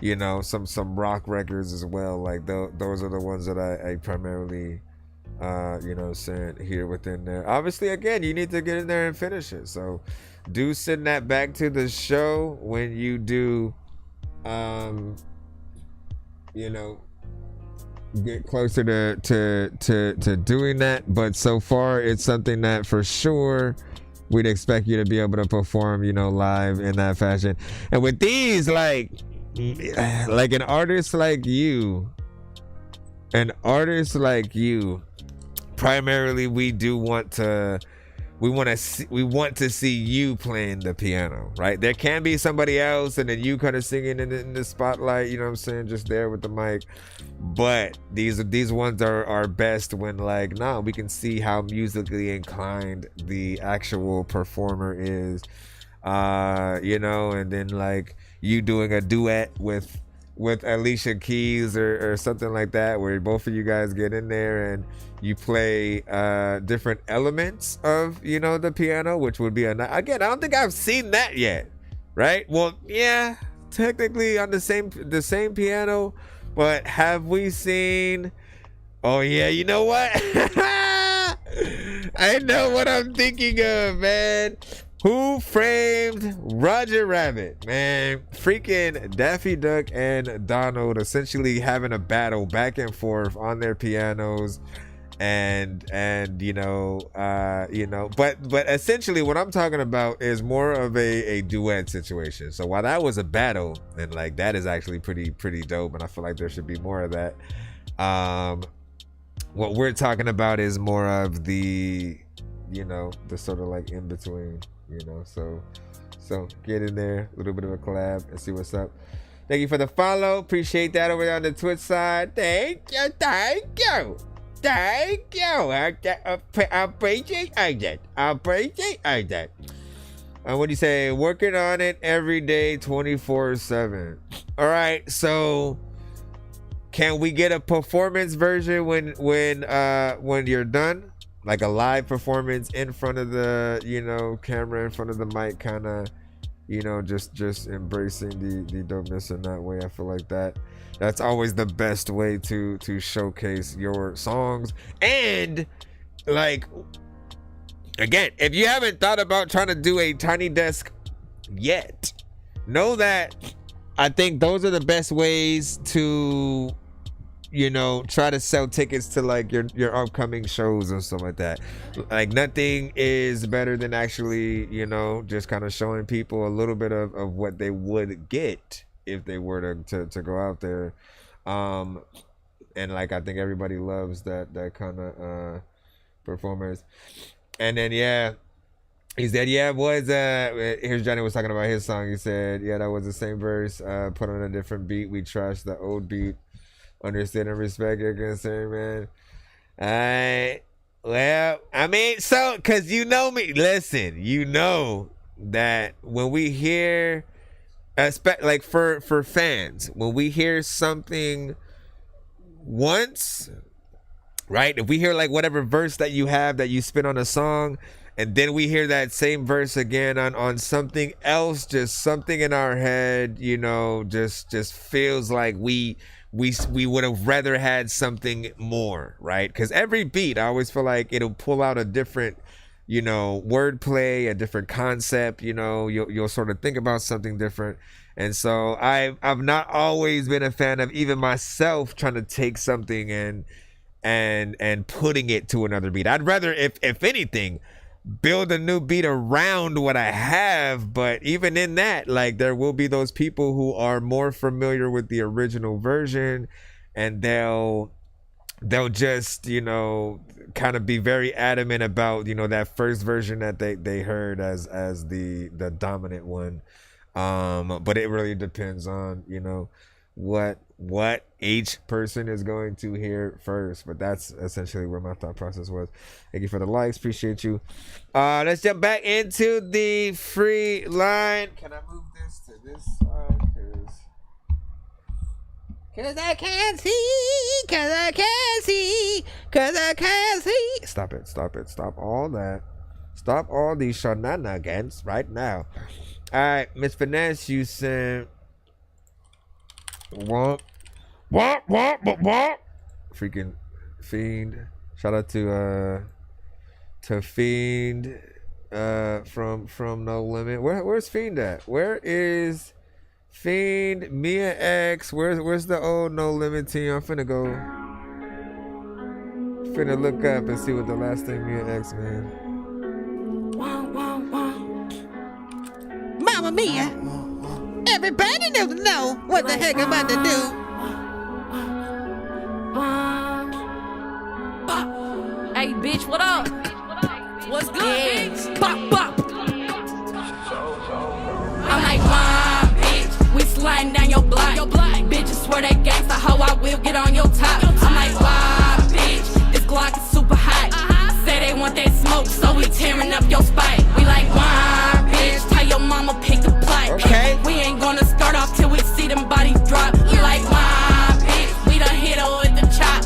You know, some rock records as well. Like those are the ones that I primarily, you know, sent here within there. Obviously, again, you need to get in there and finish it. So, do send that back to the show when you do, you know, get closer to doing that. But so far, it's something that for sure we'd expect you to be able to perform, you know, live in that fashion. And with these, like an artist like you, primarily we want to see you playing the piano, right? There can be somebody else and then you kind of singing in the spotlight, you know what I'm saying, just there with the mic. But these ones are best when, like, no, we can see how musically inclined the actual performer is, you know, and then like you doing a duet with Alicia Keys or something like that, where both of you guys get in there and you play different elements of, you know, the piano, which would be again, I don't think I've seen that yet, right? Well, yeah, technically on the same piano, but have we seen? Oh yeah, you know what? I know what I'm thinking of, man. Who Framed Roger Rabbit, man? Freaking Daffy Duck and Donald essentially having a battle back and forth on their pianos, and you know, but essentially what I'm talking about is more of a duet situation. So while that was a battle, and like that is actually pretty dope, and I feel like there should be more of that. What we're talking about is more of the, you know, the sort of like in between. You know, so get in there, a little bit of a collab and see what's up. Thank you for the follow. Appreciate that over there on the Twitch side. Thank you. I appreciate that. What do you say? Working on it every day, 24/7. All right, so can we get a performance version when you're done? Like a live performance in front of the, you know, camera, in front of the mic, kind of, you know, just embracing the dopeness in that way. I feel like that's always the best way to showcase your songs. And like, again, if you haven't thought about trying to do a Tiny Desk yet, know that I think those are the best ways to, you know, try to sell tickets to like your upcoming shows and stuff like that. Like nothing is better than actually, you know, just kind of showing people a little bit of what they would get if they were to go out there. And like I think everybody loves that kind of performers. And then yeah, he said, yeah, boys, here's Johnny was talking about his song. He said, yeah, that was the same verse, put on a different beat. We trashed the old beat. Understand and respect your concern, man. Alright. Well, I mean, so, because you know me. Listen, you know that when we hear, like for fans, when we hear something once, right? If we hear like whatever verse that you have that you spit on a song, and then we hear that same verse again on something else, just something in our head, you know, just feels like we would have rather had something more, right? Because every beat, I always feel like it'll pull out a different, you know, wordplay, a different concept, you know, you'll sort of think about something different. And so I've not always been a fan of even myself trying to take something and and putting it to another beat. I'd rather, if anything, build a new beat around what I have. But even in that, like, there will be those people who are more familiar with the original version, and they'll just, you know, kind of be very adamant about, you know, that first version that they heard as the dominant one. But it really depends on, you know, what each person is going to hear first. But that's essentially where my thought process was. Thank you for the likes, appreciate you. Let's jump back into the free line. Can I move this to this side? Cause I can't see, cause I can't see, cause I can't see. Stop it, stop all that. Stop all these shenanigans right now. Alright, Miss Finesse, you sent womp. Freaking Fiend. Shout out to Fiend from No Limit. Where's Fiend at? Where is Fiend? Mia X. Where's the old No Limit team? I'm finna look up and see what the last thing Mia X, man. Mamma Mia. Everybody needs to know what the heck I'm about to do. Hey, bitch, what up? What's good, bitch? Bop, bop. I'm like, why, bitch? We sliding down your block. Bitches swear they gangsta, hoe, I will get on your top. I'm like, why, bitch? This Glock is super hot. Say they want that smoke, so we tearing up your spot. We like, why, bitch? Tell your mama pick the plot. Okay. We ain't gonna start off till we see them bodies drop. We like, why, bitch? We done hit her with the chop.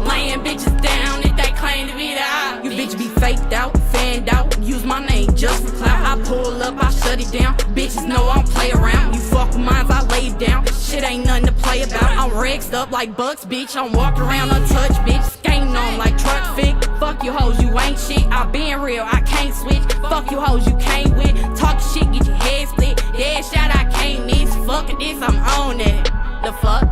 Laying bitches down if they claim to be the op. You bitch be faked out, fanned out. Use my name just for clout. I pull up, I shut it down. Bitches know I don't play around. You fuck with mines, I lay it down. Shit ain't nothing to play about. I'm rexed up like Bucks, bitch. I'm walking around untouched, bitch. Skating on like truck fit. Fuck you hoes, you ain't shit. I been real, I can't switch. Fuck you hoes, you can't win. Talk shit, get your head split. Yeah, shot, I can't miss. Fuck it, this, I'm on it. The fuck?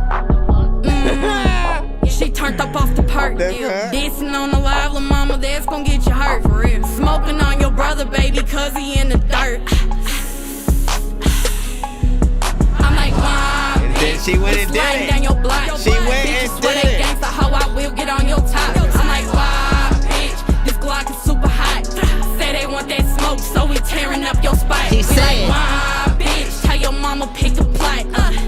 She turned up off the perk. Dissing on the live, lil' mama, that's gon' get you hurt. For real. Smoking on your brother, baby, cause he in the dirt. I'm like, wow, and then she went and did it. Down your block. She went and did it. Gangsta, hoe, I will get on your top. I'm like, wow, bitch, this Glock is super hot. Say they want that smoke, so we tearing up your spot. She said, like, wow, bitch, tell your mama pick the plot.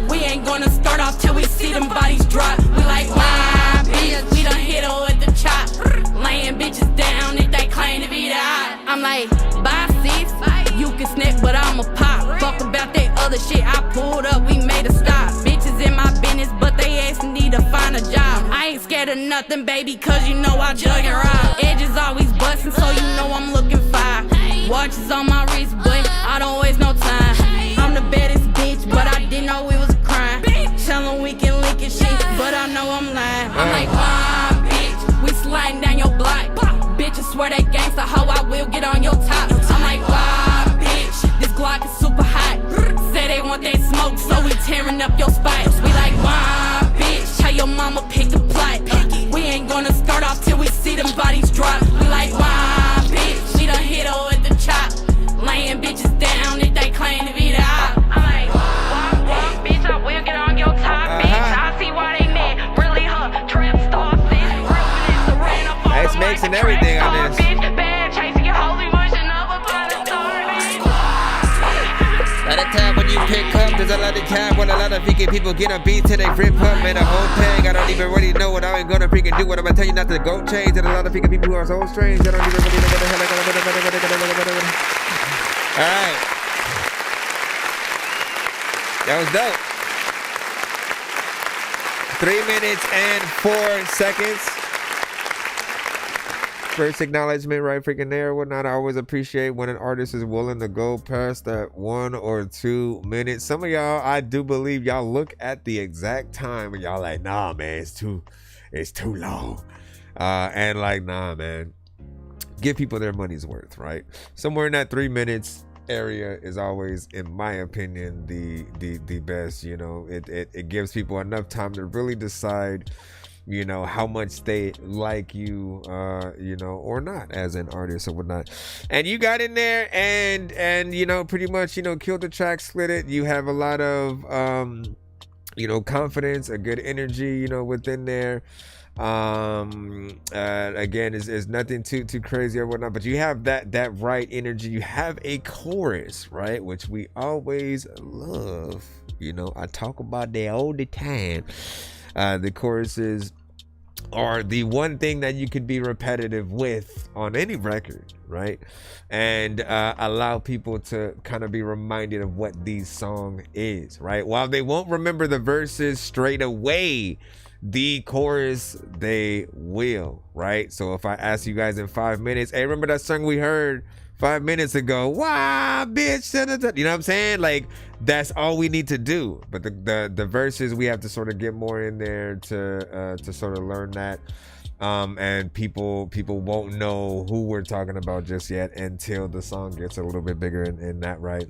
We ain't gonna start off till we see them bodies drop. We like, wow, bitch, we done hit her with the chop. Laying bitches down if they claim to be the op. I'm like, bye sis, you can snap, but I'm a pop. Fuck about that other shit, I pulled up, we made a stop. Bitches in my business, but they ass need to find a job. I ain't scared of nothing, baby, cause you know I jug and rob. Edges always bustin', so you know I'm looking fine. Watches on my wrist, but I don't waste no time. I'm the baddest bitch, but I didn't know it was a crime. Tellin' we can lick and shit, but I know I'm lying. I'm like, why, bitch? We sliding down your block. Bitches swear they gangsta, hoe, I will get on your top. I'm like, why, bitch? This Glock is super hot. Say they want that smoke, so we tearing up your spot. We like, why, bitch? Tell your mama pick the plot. We ain't gonna start off till we see them bodies drop. We like, why, bitch? We done hit her with the chop. Laying bitches down if they claim to be the op. I'm like, walk, bitch, I will get on your top, bitch. I see why they mad. Really her trap star, sis. Nice mix and everything on this. At a time when you pick up, there's a lot of time when a lot of freaking people get on beat till they rip up, man, the whole thing. I don't even really know what I ain't gonna freaking do. What I'm gonna tell you not to go change. And a lot of freaking people who are so strange, they don't even really know what the hell I'm gonna. Alright. That was dope. 3 minutes and 4 seconds. First acknowledgement right freaking there, whatnot. I always appreciate when an artist is willing to go past that 1 or 2 minutes. Some of y'all, I do believe y'all look at the exact time and y'all like, nah, man, it's too long. And like, nah, man, give people their money's worth, right? Somewhere in that 3 minutes area is always, in my opinion, the best. You know, it gives people enough time to really decide, you know, how much they like you, you know, or not as an artist or whatnot. And you got in there and you know, pretty much, you know, killed the track, split it. You have a lot of you know, confidence, a good energy, you know, within there. Again, is nothing too crazy or whatnot, but you have that right energy. You have a chorus, right, which we always love. You know, I talk about that all the time. The choruses are the one thing that you could be repetitive with on any record, right? And allow people to kind of be reminded of what the song is, right? While they won't remember the verses straight away, the chorus they will, right? So if I ask you guys in 5 minutes, hey, remember that song we heard 5 minutes ago? Wow, bitch, you know what I'm saying? Like, that's all we need to do. But the verses, we have to sort of get more in there to sort of learn that. And people won't know who we're talking about just yet until the song gets a little bit bigger in that, right?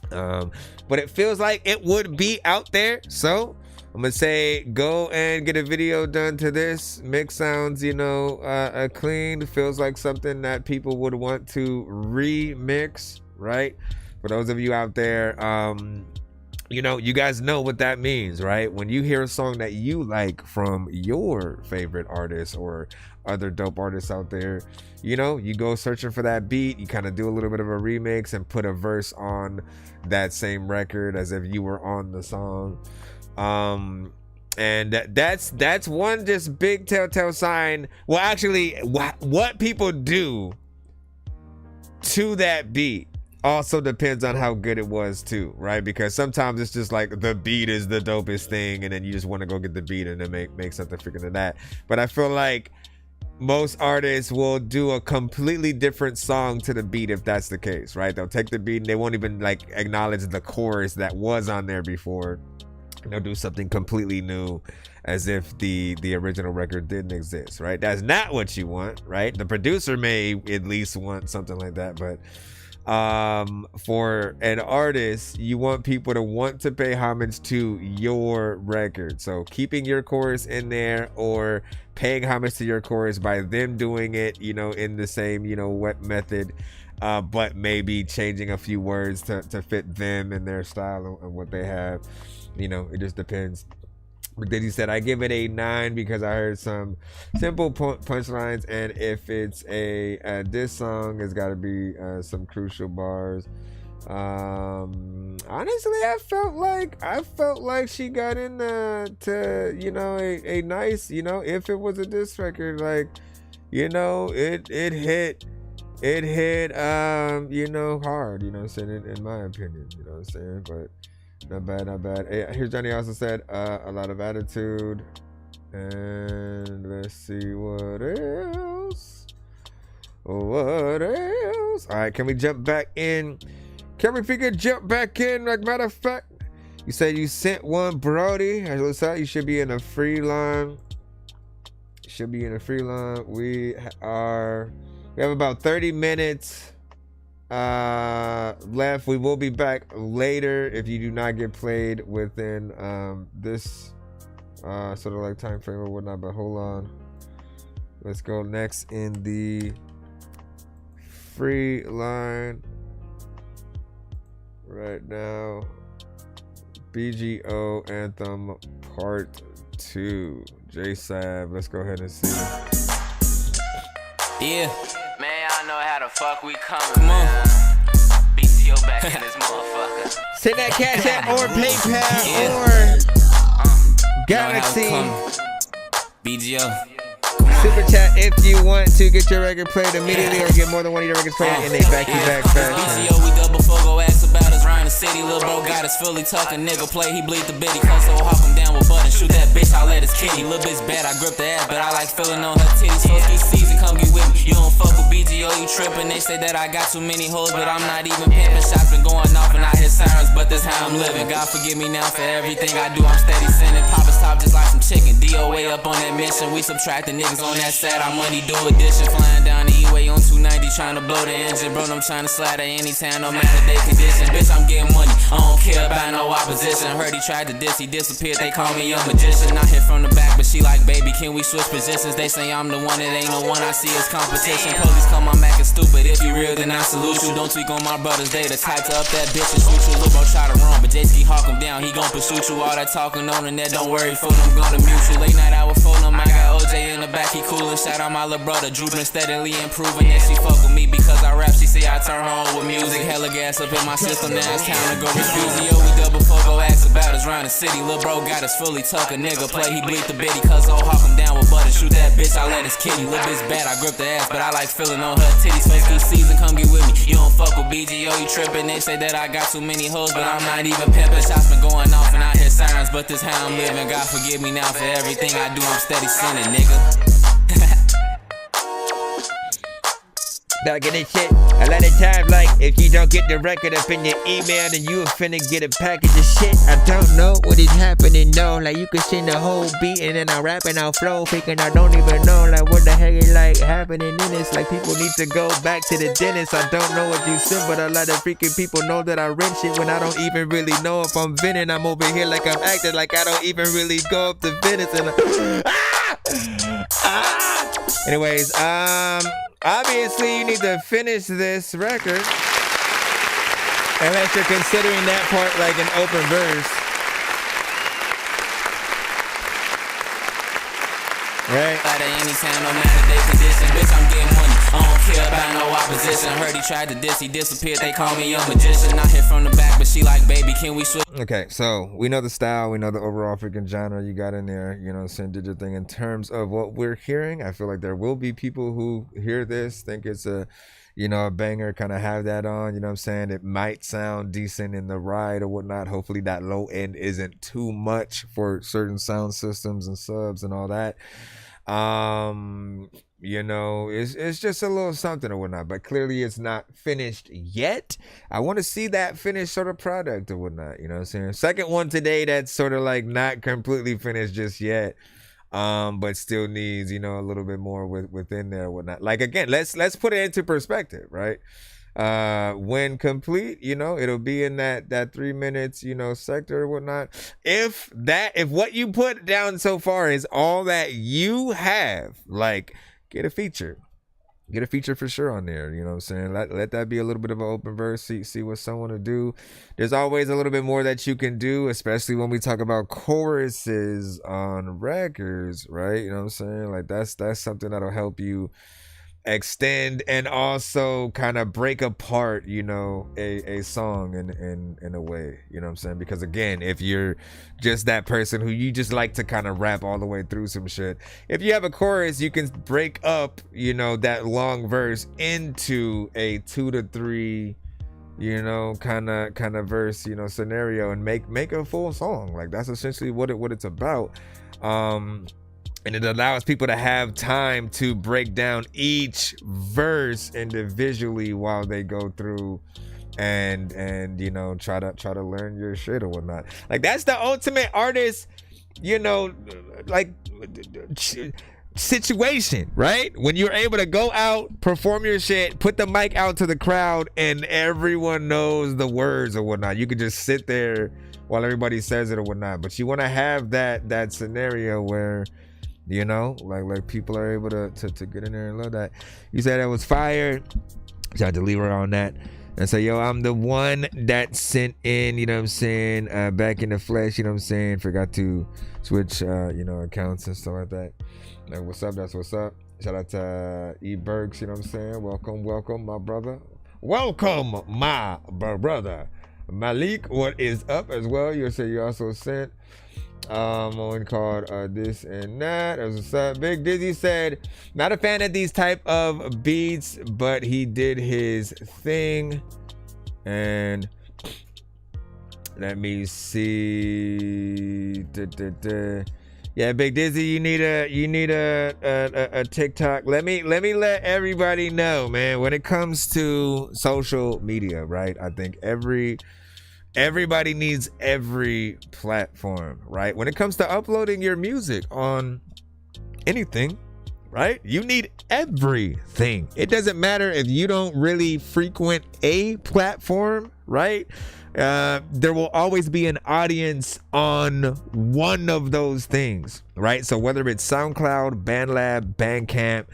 But it feels like it would be out there, so I'm gonna say go and get a video done to this. Mix sounds, you know, clean. Feels like something that people would want to remix, right? For those of you out there, you know, you guys know what that means, right? When you hear a song that you like from your favorite artist or other dope artists out there, you know, you go searching for that beat, you kind of do a little bit of a remix and put a verse on that same record as if you were on the song. And that's one just big telltale sign. Well, actually, what people do to that beat also depends on how good it was too, right? Because sometimes it's just like the beat is the dopest thing, and then you just want to go get the beat and then make something freaking to that. But I feel like most artists will do a completely different song to the beat if that's the case, right? They'll take the beat and they won't even like acknowledge the chorus that was on there before. They'll do something completely new as if the original record didn't exist, right? That's not what you want, right? The producer may at least want something like that, but for an artist, you want people to want to pay homage to your record. So keeping your chorus in there or paying homage to your chorus by them doing it, you know, in the same, you know, what method, but maybe changing a few words to fit them and their style and what they have. You know, it just depends. But then he said, I give it a 9 because I heard some simple punchlines, and if it's a diss song, it's got to be some crucial bars. Honestly, I felt like she got in to, you know, a nice, you know, if it was a diss record, like, you know, it hit, you know, hard, you know what I'm saying, in my opinion, you know what I'm saying, but not bad. Hey, here's Johnny also said a lot of attitude. And let's see what else. All right, can we jump back in? Can we jump back in? Like, matter of fact, you said you sent one, Brody. You should be in a free line. We have about 30 minutes left. We will be back later if you do not get played within this sort of like time frame or whatnot, but hold on, let's go next in the free line right now. BGO Anthem Part 2, J-Sab. Let's go ahead and see. Yeah, man, I know how the fuck we coming. Come on, BTO back in this motherfucker. Send that Cash App or PayPal or Galaxy. BGO. Super chat if you want to get your record played immediately or get more than one of your records played in a back-to-back fashion. BGO, we double full, go ask about us round the city. Lil' bro got us fully tucking, nigga play, he bleed the bitty. Cause so hawk him down with buttons, shoot that bitch, I let his kitty. Lil' bitch bad, I grip the ass, but I like feeling on her titties. Fuck this season, come get with me. You don't fuck with BGO, you tripping. They say that I got too many hoes, but I'm not even pimping. Shots been going off and I hear sirens, but this how I'm living. God forgive me now for everything I do, I'm steady sinning. Papa's top just like some chicken. DOA up on that mission, we subtracting niggas on that side. Our money do addition, flying down the E-way on 290, trying to blow the engine. Bro, I'm trying to slide at any time, no matter they condition. Bitch, I'm getting money, I don't care about by no opposition. Heard he tried to diss, he disappeared, they call me a magician. I hit from the back, but she like, baby, can we switch positions? They say I'm the one, it ain't no one I see as competition. Police come, I'm acting stupid, if you real, then I salute you. Don't tweak on my brother's day, the type to up that bitch and shoot you. Lil' bro try to run, but J-Ski hawk him down, he gon' pursue you. All that talking on the net, don't worry, fool, I'm gonna mute you. Late night hour for them, I got OJ in the back, he coolin'. Shout out my little brother, drooping, steadily improving. Yeah, she fuck with me because I rap, she say I turn her on with music. Hella gas up in my system, now it's time to go refuse it. Yo, we double fuck, go ask about us round the city. Lil' bro got us fully tuck, a nigga play, he bleed the bitty. Cuz old hawk him down with butter, shoot that bitch, I let his kitty. Lil' bitch bad, I grip the ass, but I like feeling on her titties. First ski season, come get with me. You don't fuck with BGO, you trippin'. They say that I got too many hoes, but I'm not even pimpin'. Shots been going off and I hear sirens, but this how I'm living. God forgive me now for everything I do, I'm steady sinning, nigga. Back in this shit, a lot of times, like, if you don't get the record up in your email, then you finna get a package of shit. I don't know what is happening, no. Like, you can send the whole beat and then I rap and I'll flow, thinking I don't even know, like, what the heck is, like, happening in this. Like, people need to go back to the dentist. I don't know what you said, but a lot of freaking people know that I rent shit when I don't even really know if I'm venting. I'm over here like I'm acting like I don't even really go up to Venice and anyways, obviously you need to finish this record unless you're considering that part like an open verse, right? Anytime, no matter they condition, bitch, I'm getting money. I don't care about no opposition. Heard he tried to diss, he disappeared. They call me a magician. I hit from the back, but she like, baby, can we switch? Okay, so we know the style, we know the overall freaking genre you got in there, you know, did your thing. In terms of what we're hearing, I feel like there will be people who hear this, think it's a, you know, a banger, kind of have that on, you know what I'm saying? It might sound decent in the ride or whatnot. Hopefully that low end isn't too much for certain sound systems and subs and all that. You know, it's just a little something or whatnot, but clearly it's not finished yet. I want to see that finished sort of product or whatnot, you know what I'm saying? Second one today that's sort of like not completely finished just yet, but still needs, you know, a little bit more within there or whatnot. Like, again, let's put it into perspective, right? When complete, you know, it'll be in that 3 minutes, you know, sector or whatnot. If what you put down so far is all that you have, like, get a feature for sure on there, you know what I'm saying? Let that be a little bit of an open verse, see what someone will do. There's always a little bit more that you can do, especially when we talk about choruses on records, right? You know what I'm saying? Like, that's something that'll help you extend and also kind of break apart, you know, a song in a way, you know what I'm saying? Because again, if you're just that person who you just like to kind of rap all the way through some shit, if you have a chorus, you can break up, you know, that long verse into a 2 to 3, you know, kind of verse, you know, scenario, and make a full song. Like, that's essentially what it's about. And it allows people to have time to break down each verse individually while they go through and you know, try to learn your shit or whatnot. Like, that's the ultimate artist, you know, like, situation, right? When you're able to go out, perform your shit, put the mic out to the crowd, and everyone knows the words or whatnot. You could just sit there while everybody says it or whatnot. But you want to have that scenario where, you know, like people are able to get in there and love that. You said that was fire. Shout out to Leroy on that. And so, yo, I'm the one that sent in, you know what I'm saying, back in the flesh, you know what I'm saying. Forgot to switch, you know, accounts and stuff like that. Like, what's up? That's what's up. Shout out to E. Bergs, you know what I'm saying. Welcome, my brother. Welcome, my brother. Malik, what is up as well? You say you also sent one called This and That. As what's up. Big Dizzy said, not a fan of these type of beats, but he did his thing. And let me see. Yeah, Big Dizzy, you need a TikTok. Let me let everybody know, man. When it comes to social media, right? I think everybody needs every platform, right? When it comes to uploading your music on anything, right? You need everything. It doesn't matter if you don't really frequent a platform, right? there will always be an audience on one of those things, right? So whether it's SoundCloud, BandLab, Bandcamp,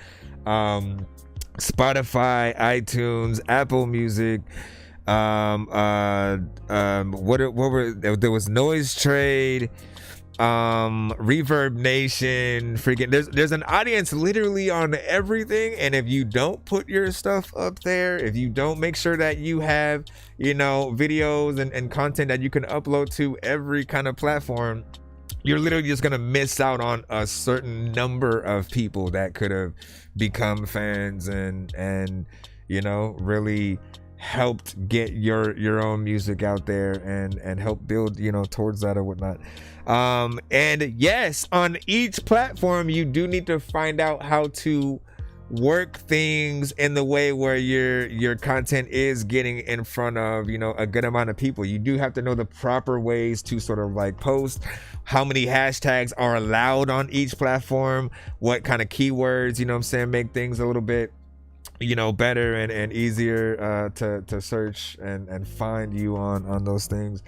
Spotify, iTunes, Apple Music, there was Noise Trade, Reverb Nation, freaking there's an audience literally on everything. And if you don't put your stuff up there, if you don't make sure that you have, you know, videos and content that you can upload to every kind of platform, you're literally just gonna miss out on a certain number of people that could have become fans and you know, really helped get your own music out there and help build, you know, towards that or whatnot. And yes, on each platform you do need to find out how to work things in the way where your content is getting in front of, you know, a good amount of people. You do have to know the proper ways to sort of like post, how many hashtags are allowed on each platform, what kind of keywords, you know what I'm saying, make things a little bit, you know, better and easier to search and find you on those things.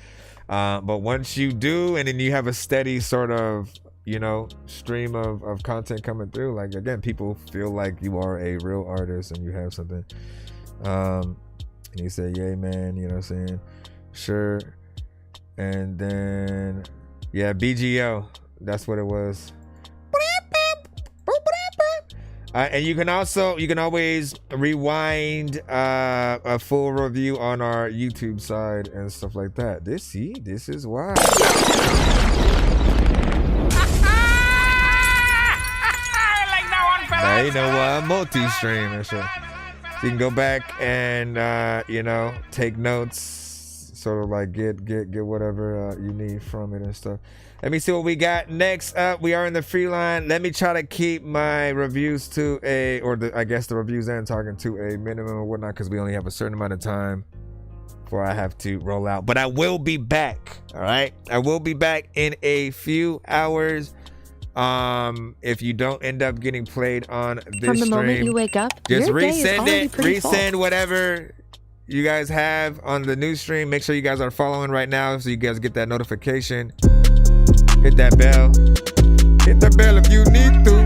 But once you do, and then you have a steady sort of, you know, stream of content coming through, like, again, people feel like you are a real artist and you have something. And you say, yay, man, you know what I'm saying? Sure. And then, yeah, BGO, that's what it was. And you can always rewind a full review on our YouTube side and stuff like that. This is why. You know, multi-stream and shit. So you can go back and you know, take notes, sort of like get whatever you need from it and stuff. Let me see what we got next up. We are in the free line. Let me try to keep my reviews to I guess the reviews and talking to a minimum or whatnot, because we only have a certain amount of time before I have to roll out. But I will be back. All right, I will be back in a few hours. If you don't end up getting played on this From the stream, moment you wake up, just your day is resend already it. pretty full. Resend whatever you guys have on the new stream. Make sure you guys are following right now so you guys get that notification. Hit that bell. Hit the bell if you need to.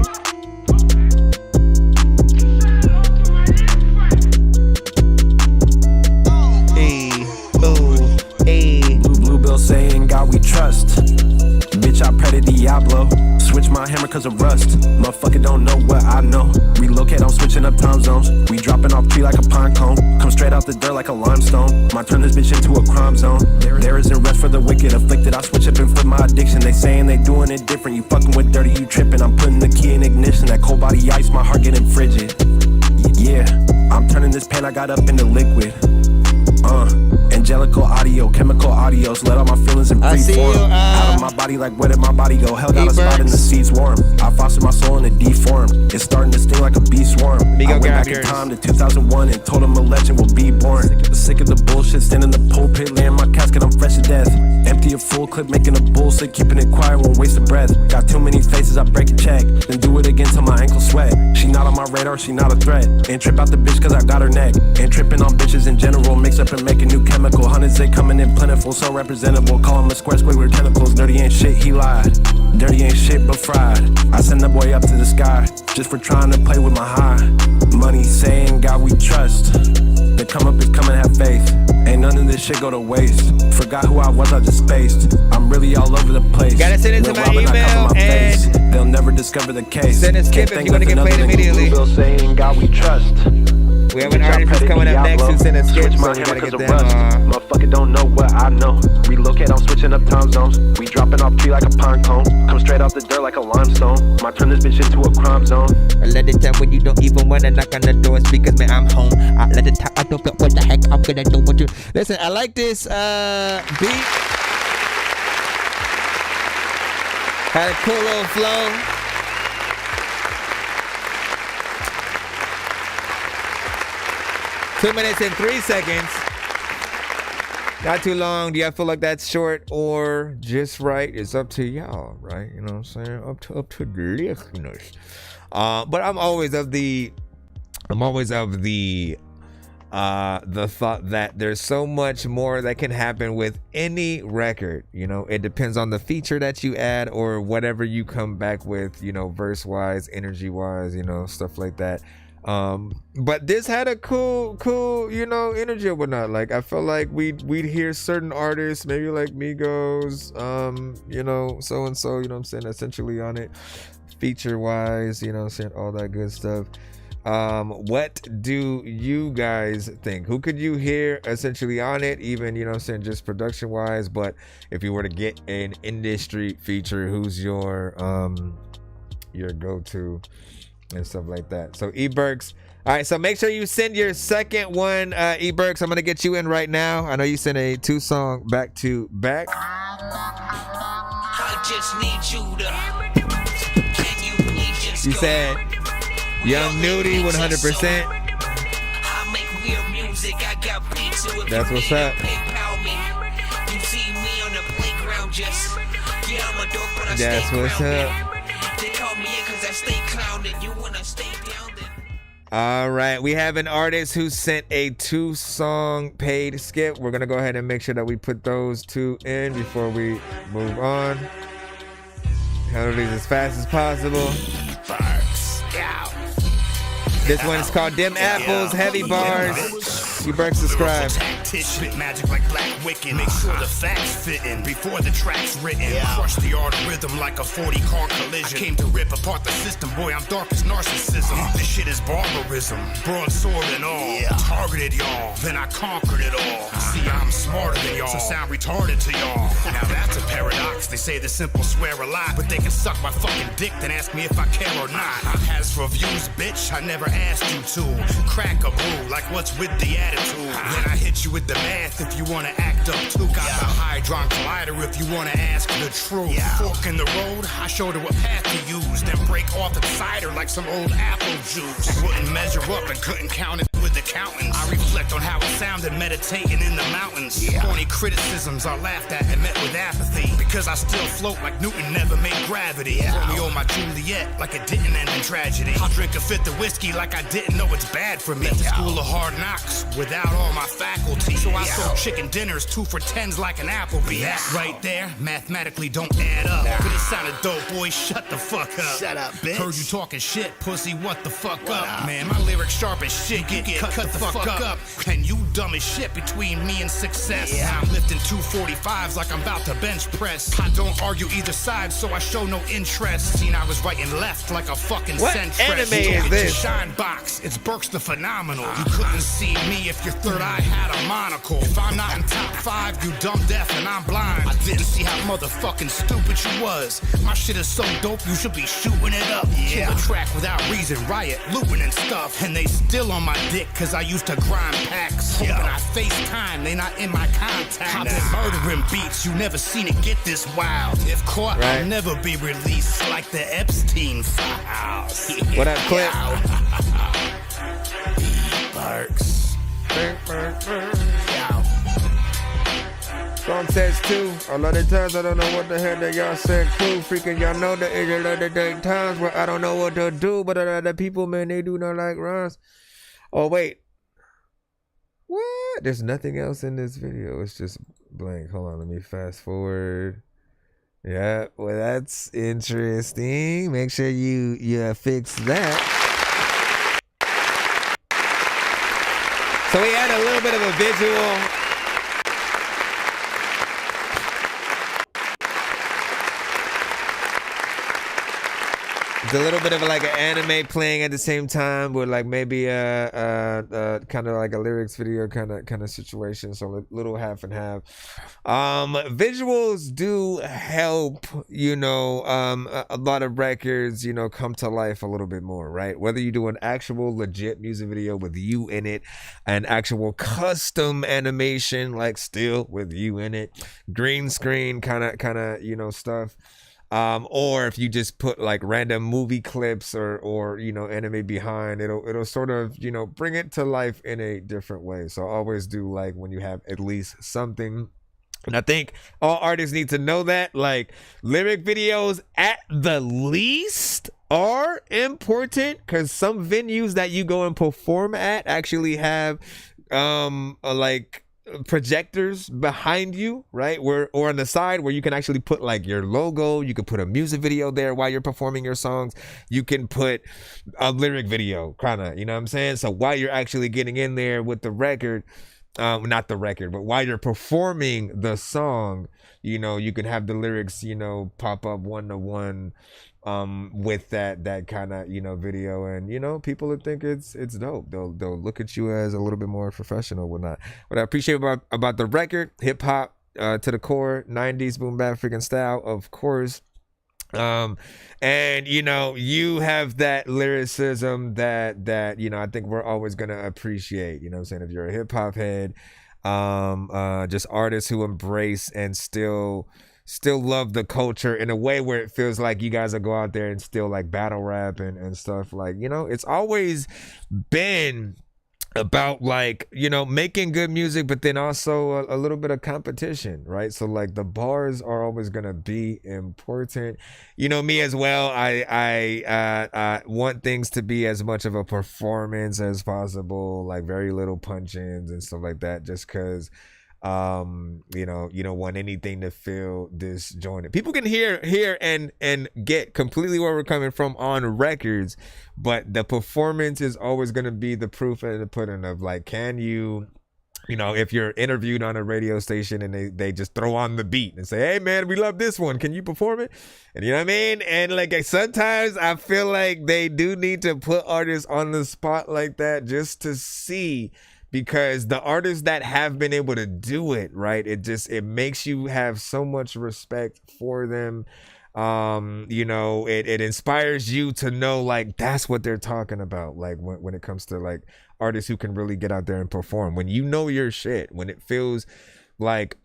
Blue Bill saying God we trust. Bitch, I pray to Diablo. Switch my hammer cause of rust. Motherfucker don't know what I know. Relocate, I'm switching up time zones. We dropping off tree like a pine cone. Come straight out the dirt like a limestone. Might turn this bitch into a crime zone. There isn't rest for the wicked. Afflicted, I switch up and flip my addiction. They saying they doing it different. You fucking with dirty, you tripping. I'm putting the key in ignition. That cold body ice, my heart getting frigid. Yeah, I'm turning this pain I got up into liquid. Angelical audio, chemical audios. Let all my feelings in free form. Out of my body, like where did my body go? Hell got a spot in the seeds warm. I fostered my soul in a deform. It's starting to sting like a bee swarm. I went back in time to 2001 and told him a legend will be born. Sick of the bullshit, standing in the pulpit, laying my casket, I'm fresh to death. Empty a full clip, making a bullshit, keeping it quiet, won't waste a breath. Got too many faces, I break a check, then do it again till my ankles sweat. She not on my radar, she not a threat. Ain't trip out the bitch cause I got her neck. Ain't tripping on bitches in general, mix up and make a new chemical. Hundreds they coming in plentiful, so representable. Call him a square squig with tentacles. Dirty ain't shit, he lied. Dirty ain't shit but fried. I send the boy up to the sky just for trying to play with my high. Money saying God we trust. The come up is coming, have faith. Ain't none of this shit go to waste. Forgot who I was, I just spaced. I'm really all over the place. Gotta send it to my email and they'll never discover the case. Send a skip if you want to get played immediately. Saying God we trust. We have an artist who's coming up next who sent a skip, so we gotta get them. Motherfucker don't know what I know. Relocate, I'm switching up time zones. We dropping off tree like a pine cone. Come straight out the dirt like a limestone. Might turn this bitch into a crime zone. I let it tell when you don't even wanna knock on the door. Speakers, man, I'm home. I let it talk, I don't know what the heck I'm gonna do with you. Listen, I like this beat. Had a cool little flow. Two minutes and 3 seconds. Not too long. Do y'all feel like that's short or just right? It's up to y'all, right? You know what I'm saying? Up to the listeners. But I'm always of the the thought that there's so much more that can happen with any record. You know, it depends on the feature that you add or whatever you come back with, you know, verse wise, energy wise, you know, stuff like that. But this had a cool, you know, energy or whatnot. Like, I felt like we'd hear certain artists, maybe like Migos, you know, so and so, you know what I'm saying, essentially on it, feature wise, you know what I'm saying, all that good stuff. What do you guys think? Who could you hear essentially on it, even, you know what I'm saying, just production wise? But if you were to get an industry feature, who's your go-to and stuff like that? So E-Burks, all right, so make sure you send your second one. E-Burks, I'm gonna get you in right now. I know you sent a 2-song back to back. I just need you to, can you please just You go? said Young Nudie 100%. I make weird music, I got beats, so if That's you what's need up. to PayPal me, you see me on the playground just, yeah, I'm a dork, but I That's stay what's grounded. up. They call me in cause I stay clowned, you wanna stay down then. All right, we have an artist who sent a 2-song paid skip. We're gonna go ahead and make sure that we put those 2 in before we move on. Handle these as fast as possible. This one is called Dim Apples, Heavy Bars. You Burke, subscribe. Spit magic like Black Wicked. Make sure the facts fit in before the track's written. Crush the art of rhythm like a 40-car collision. I came to rip apart the system, boy, I'm dark as narcissism. This shit is barbarism, broadsword and all. Targeted y'all, then I conquered it all. See, I'm smarter than y'all, so sound retarded to y'all. Now that's a paradox. They say the simple swear a lot, but they can suck my fucking dick, then ask me if I care or not. As for views, bitch, I never asked you to. Crack a brew, like what's with the attitude? Then I hit you with the math if you wanna act up too. Got the Hydron Collider if you wanna ask the truth. Fork in the road, I showed her what path to use. Then break off the cider like some old apple juice. Wouldn't measure up and couldn't count it with accountants. I reflect on how it sounded meditating in the mountains. Corny criticisms are laughed at and met with apathy. Because I still float like Newton never made gravity. Romeo my Juliet like it didn't end in tragedy. I'll drink a fifth of whiskey like I didn't know it's bad for me. At the school of hard knocks without all my faculty. So I sold chicken dinners 2 for $10s like an Applebee. That right there mathematically don't add up. But it sounded dope, boy, shut the fuck up. Shut up, bitch. Heard you talking shit, pussy, what the fuck up? Man, my lyrics sharp as shit, get cut the fuck up. And you dumb as shit between me and success. I'm lifting 245s like I'm about to bench press. I don't argue either side, so I show no interest. Seen I was right and left like a fucking What centress. anime is this? Shine box, it's Burks the Phenomenal. You couldn't see me if your third eye had a monocle. If I'm not in top 5, you dumb deaf and I'm blind. I didn't see how motherfucking stupid you was. My shit is so dope, you should be shooting it up. Kill a track without reason, riot, looting and stuff. And they still on my dick, cause I used to grind packs. Hoping I FaceTime, they not in my contact. I've been murdering beats, you never seen it get this wild. If caught, I'll never be released like the Epstein files. What up, Clip? Burks. Song says 2. A lot of times I don't know what the hell that y'all said cool. Freaking y'all know that it's a lot of times where I don't know what to do, but other people, man, they do not like rhymes. Oh, wait. What? There's nothing else in this video. It's just blank. Hold on, let me fast forward. Yeah, well, that's interesting. Make sure you fix that. So we had a little bit of a visual. It's a little bit of like an anime playing at the same time with like maybe a kind of like a lyrics video kind of situation. So a little half and half. Visuals do help, you know, a lot of records, you know, come to life a little bit more, right? Whether you do an actual legit music video with you in it, an actual custom animation like still with you in it, green screen kind of, you know, stuff. Or if you just put like random movie clips or you know, anime behind, it'll sort of, you know, bring it to life in a different way. So I always do like when you have at least something. And I think all artists need to know that, like, lyric videos at the least are important, because some venues that you go and perform at actually have like projectors behind you, right? Or on the side where you can actually put like your logo. You can put a music video there while you're performing your songs. You can put a lyric video, kind of, you know what I'm saying? So while you're actually getting in there with the record, not the record, but while you're performing the song, you know, you can have the lyrics, you know, pop up one-to-one with that kind of, you know, video, and you know, people would think it's dope. They'll look at you as a little bit more professional, whatnot. What I appreciate about the record, hip hop to the core, 90s boom bap freaking style, of course. And you know, you have that lyricism that you know, I think we're always gonna appreciate, you know what I'm saying, if you're a hip hop head, just artists who embrace and still love the culture in a way where it feels like you guys will go out there and still like battle rap and stuff. Like, you know, it's always been about like, you know, making good music, but then also a little bit of competition, right? So like the bars are always gonna be important. You know, me as well, I want things to be as much of a performance as possible, like very little punch-ins and stuff like that, just because you know, you don't want anything to feel disjointed. People can hear and get completely where we're coming from on records, but the performance is always going to be the proof and the pudding of like, can you know, if you're interviewed on a radio station and they just throw on the beat and say, hey man, we love this one, can you perform it? And you know what I mean? And like sometimes I feel like they do need to put artists on the spot like that just to see, because the artists that have been able to do it, right, it makes you have so much respect for them. You know, it inspires you to know like that's what they're talking about, like when it comes to like artists who can really get out there and perform, when you know your shit, when it feels like,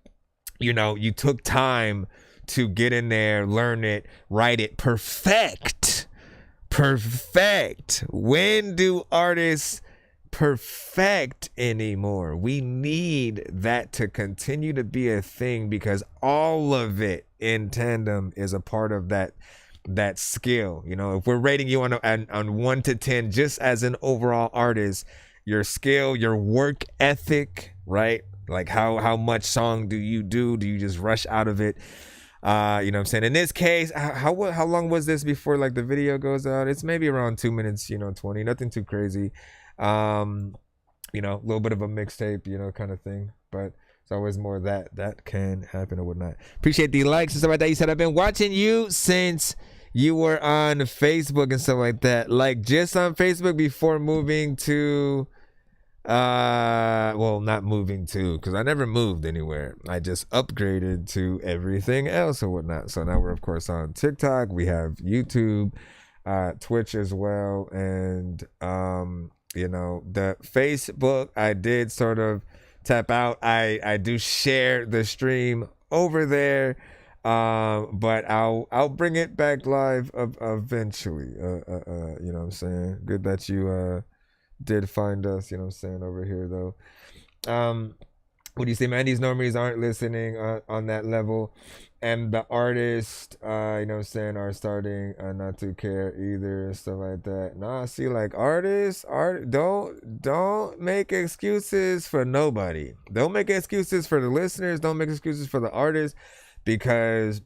you know, you took time to get in there, learn it, write it, perfect. When do artists perfect anymore? We need that to continue to be a thing, because all of it in tandem is a part of that skill. You know, if we're rating you on 1 to 10 just as an overall artist, your skill, your work ethic, right? Like how much song do you just rush out of it? You know what I'm saying? In this case, how long was this before like the video goes out? It's maybe around 2 minutes, you know, 20, nothing too crazy. You know, a little bit of a mixtape, you know, kind of thing, but it's always more that can happen or whatnot. Appreciate the likes and stuff like that. You said I've been watching you since you were on Facebook and stuff like that, like just on Facebook before moving to well, not moving to, because I never moved anywhere, I just upgraded to everything else or whatnot. So now we're of course on TikTok, we have YouTube, Twitch as well, and you know, the Facebook I did sort of tap out. I do share the stream over there, but I'll bring it back live eventually. You know what I'm saying? Good that you did find us, you know what I'm saying, over here though. What do you say, man? These normies aren't listening on that level, and the artists, you know what I'm saying, are starting not to care either and stuff like that. Nah, see, like artists don't make excuses for nobody. Don't make excuses for the listeners. Don't make excuses for the artists, because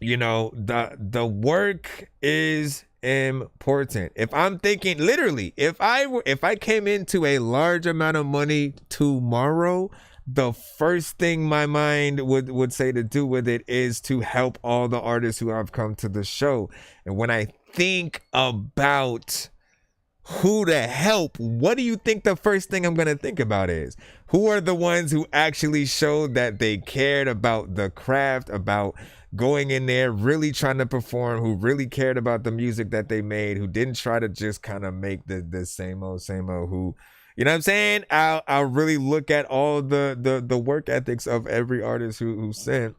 you know the work is important. If I'm thinking literally, if I came into a large amount of money tomorrow, the first thing my mind would say to do with it is to help all the artists who have come to the show. And when I think about who to help, what do you think the first thing I'm going to think about is? Who are the ones who actually showed that they cared about the craft, about going in there, really trying to perform, who really cared about the music that they made, who didn't try to just kind of make the same old, who, you know what I'm saying? I'll really look at all the work ethics of every artist who sent,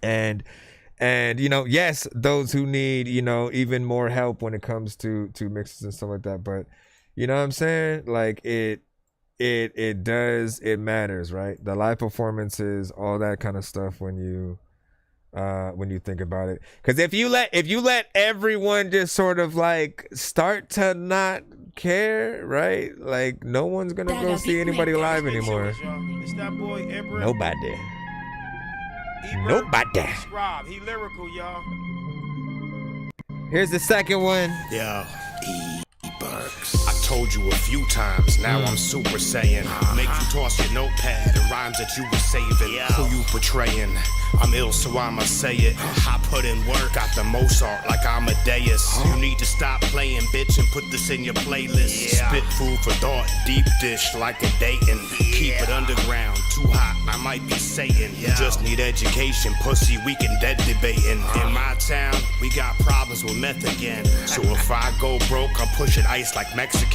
and you know, yes, those who need, you know, even more help when it comes to mixes and stuff like that. But you know what I'm saying? Like it matters, right? The live performances, all that kind of stuff when you think about it. Because if you let everyone just sort of like start to not care, right? Like no one's gonna go see anybody live anymore. It's that boy Ibra. Nobody. Nobody. Rob, he lyrical, y'all. Here's the second one. Yeah. I told you a few times, now I'm Super Saiyan. Make you toss your notepad and rhymes that you were saving. Who you portraying? I'm ill, so I'ma say it. I put in work, got the Mozart like Amadeus. You need to stop playing, bitch, and put this in your playlist. Spit food for thought, deep dish like a Dayton. Keep it underground, too hot, I might be Satan. You just need education, pussy, we can dead debating. In my town, we got problems with meth again. So if I go broke, I'm pushing ice like Mexicans.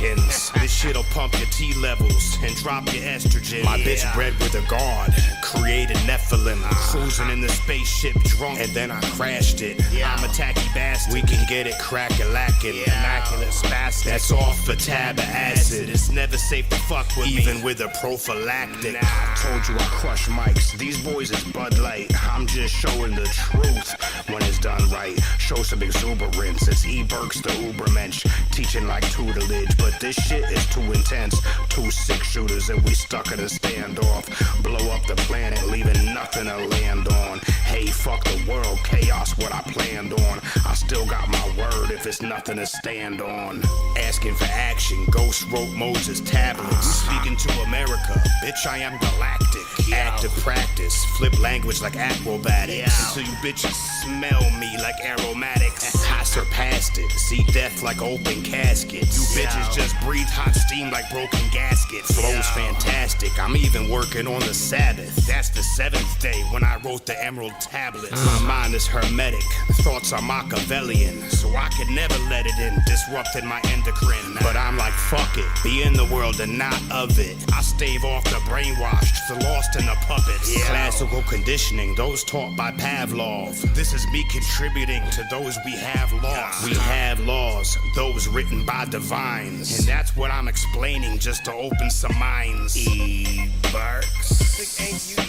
This shit'll pump your T levels and drop your estrogen. My bitch bred with a guard, created Nephilim. Cruising in the spaceship drunk, and then I crashed it. I'm a tacky bastard. We can get it crack-a-lackin'. Immaculate spastic. That's off for tab acid. It's never safe to fuck with even me, with a prophylactic. I told you I crush mics. These boys is Bud Light. I'm just showing the truth when it's done right. Show some exuberance. It's E-Burks the Ubermensch. Teaching like tutelage, but this shit is too intense. 2 6-shooters and we stuck in a standoff. Blow up the planet, leaving nothing to land on. Hey, fuck the world, chaos what I planned on. I still got my word if it's nothing to stand on. Asking for action, Ghost wrote Moses tablets. Speaking to America, bitch I am galactic. Active practice, flip language like acrobatics. Until you bitches smell me like aromatics. I surpassed it, see death like open casket. You bitches just breathe hot steam like broken gasket. Flow's fantastic, I'm even working on the Sabbath. That's the 7th day when I wrote the Emerald Tablets. My mind is hermetic, thoughts are Machiavellian. So I could never let it in, disrupting my endocrine. But I'm like, fuck it, be in the world and not of it. I stave off the brainwashed, the lost and the puppets. Classical conditioning, those taught by Pavlov. This is me contributing to those we have lost. We have laws, those written by divines. And that's what I'm explaining just to open some minds. E-Burks.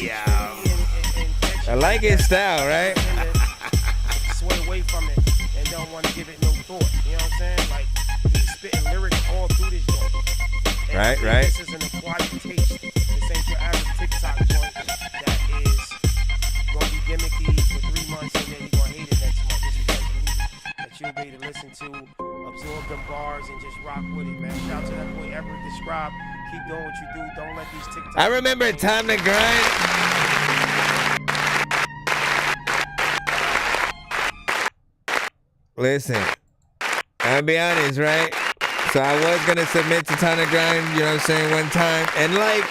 Yeah. I like his style, right? Sway away from it and don't want to give it no thought. You know what I'm saying? Like, he's spitting lyrics all through this joint. Right. This is an acquired taste. This ain't your average TikTok joint that is gonna be gimmicky for 3 months and then you're gonna hate it next month. This is like music that you'll be able to listen to, absorb them bars, and just rock with it, man. Shout out to that boy Everett Describe. Keep doing what you do. Don't let these TikToks. I remember Time to Grind. Listen, I'll be honest, right? So I was gonna submit to Time to Grind, you know what I'm saying, one time, and like,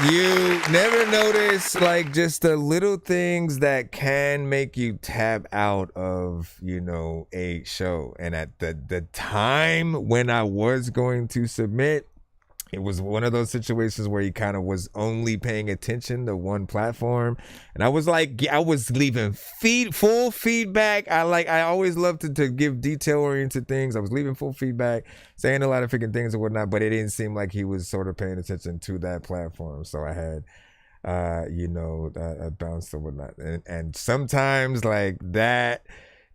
you never notice like just the little things that can make you tap out of, you know, a show. And at the time when I was going to submit, it was one of those situations where he kind of was only paying attention to one platform. And I was like, I was leaving full feedback. I always love to give detail-oriented things. I was leaving full feedback, saying a lot of freaking things and whatnot, but it didn't seem like he was sort of paying attention to that platform. So I had, I bounced and whatnot. And sometimes like that,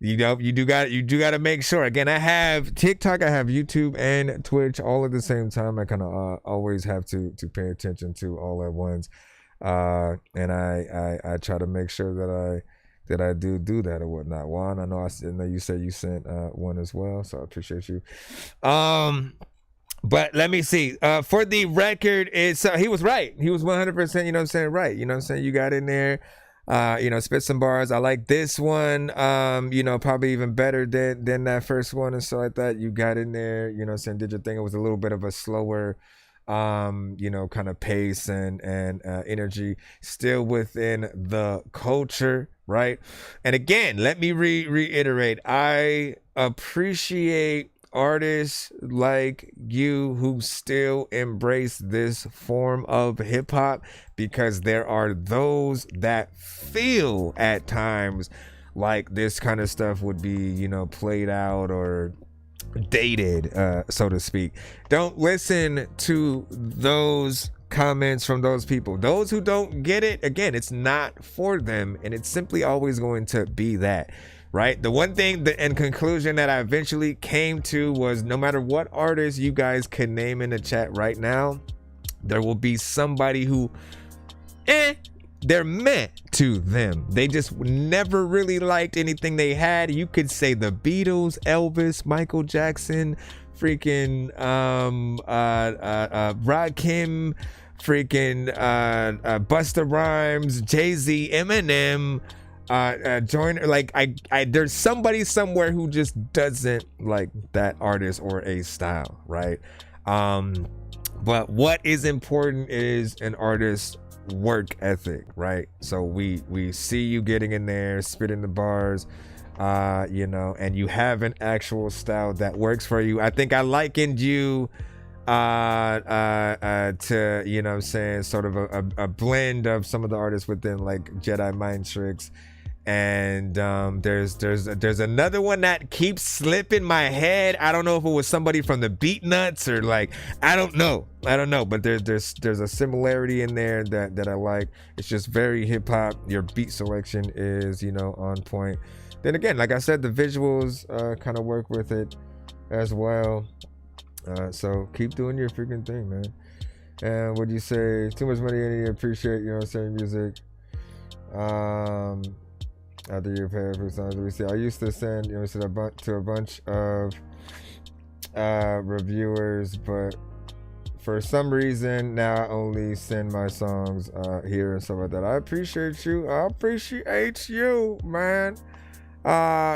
you know, you do got to make sure. Again, I have TikTok, I have YouTube and Twitch all at the same time. I kind of always have to pay attention to all at once, and I try to make sure that I do that or whatnot. Juan, I know you said you sent one as well, so I appreciate you. But let me see. For the record, he was right. He was 100%. You know what I'm saying? Right. You know what I'm saying? You got in there. Spit some bars. I like this one, probably even better than that first one and stuff like that. You got in there, you know what I'm saying, did your thing. It was a little bit of a slower, kind of pace and energy, still within the culture, right? And again, let me reiterate, I appreciate artists like you who still embrace this form of hip-hop, because there are those that feel at times like this kind of stuff would be, played out or dated, so to speak. Don't listen to those comments from those people. Those who don't get it, again, it's not for them, and it's simply always going to be that. right? The one thing and conclusion that I eventually came to was no matter what artist you guys can name in the chat right now, there will be somebody who, they're meant to them. They just never really liked anything they had. You could say the Beatles, Elvis, Michael Jackson, freaking Rakim, freaking Busta Rhymes, Jay-Z, Eminem, Joyner. Like I there's somebody somewhere who just doesn't like that artist or a style, right? But what is important is an artist's work ethic, right? So we see you getting in there, spitting the bars, you know, and you have an actual style that works for you. I think I likened you to, you know what I'm saying, sort of a blend of some of the artists within like Jedi Mind Tricks. And there's another one that keeps slipping my head. I don't know if it was somebody from the Beat Nuts or like I don't know, but there's a similarity in there that I like. It's just very hip hop. Your beat selection is, you know, on point. Then again, like I said, the visuals kind of work with it as well. So keep doing your freaking thing, man. And what do you say? Too much money, and you appreciate, you know what I'm saying, music. After you pay for songs, we see. I used to send, you know, to a bunch of reviewers, but for some reason now I only send my songs here and stuff like that. I appreciate you. I appreciate you, man.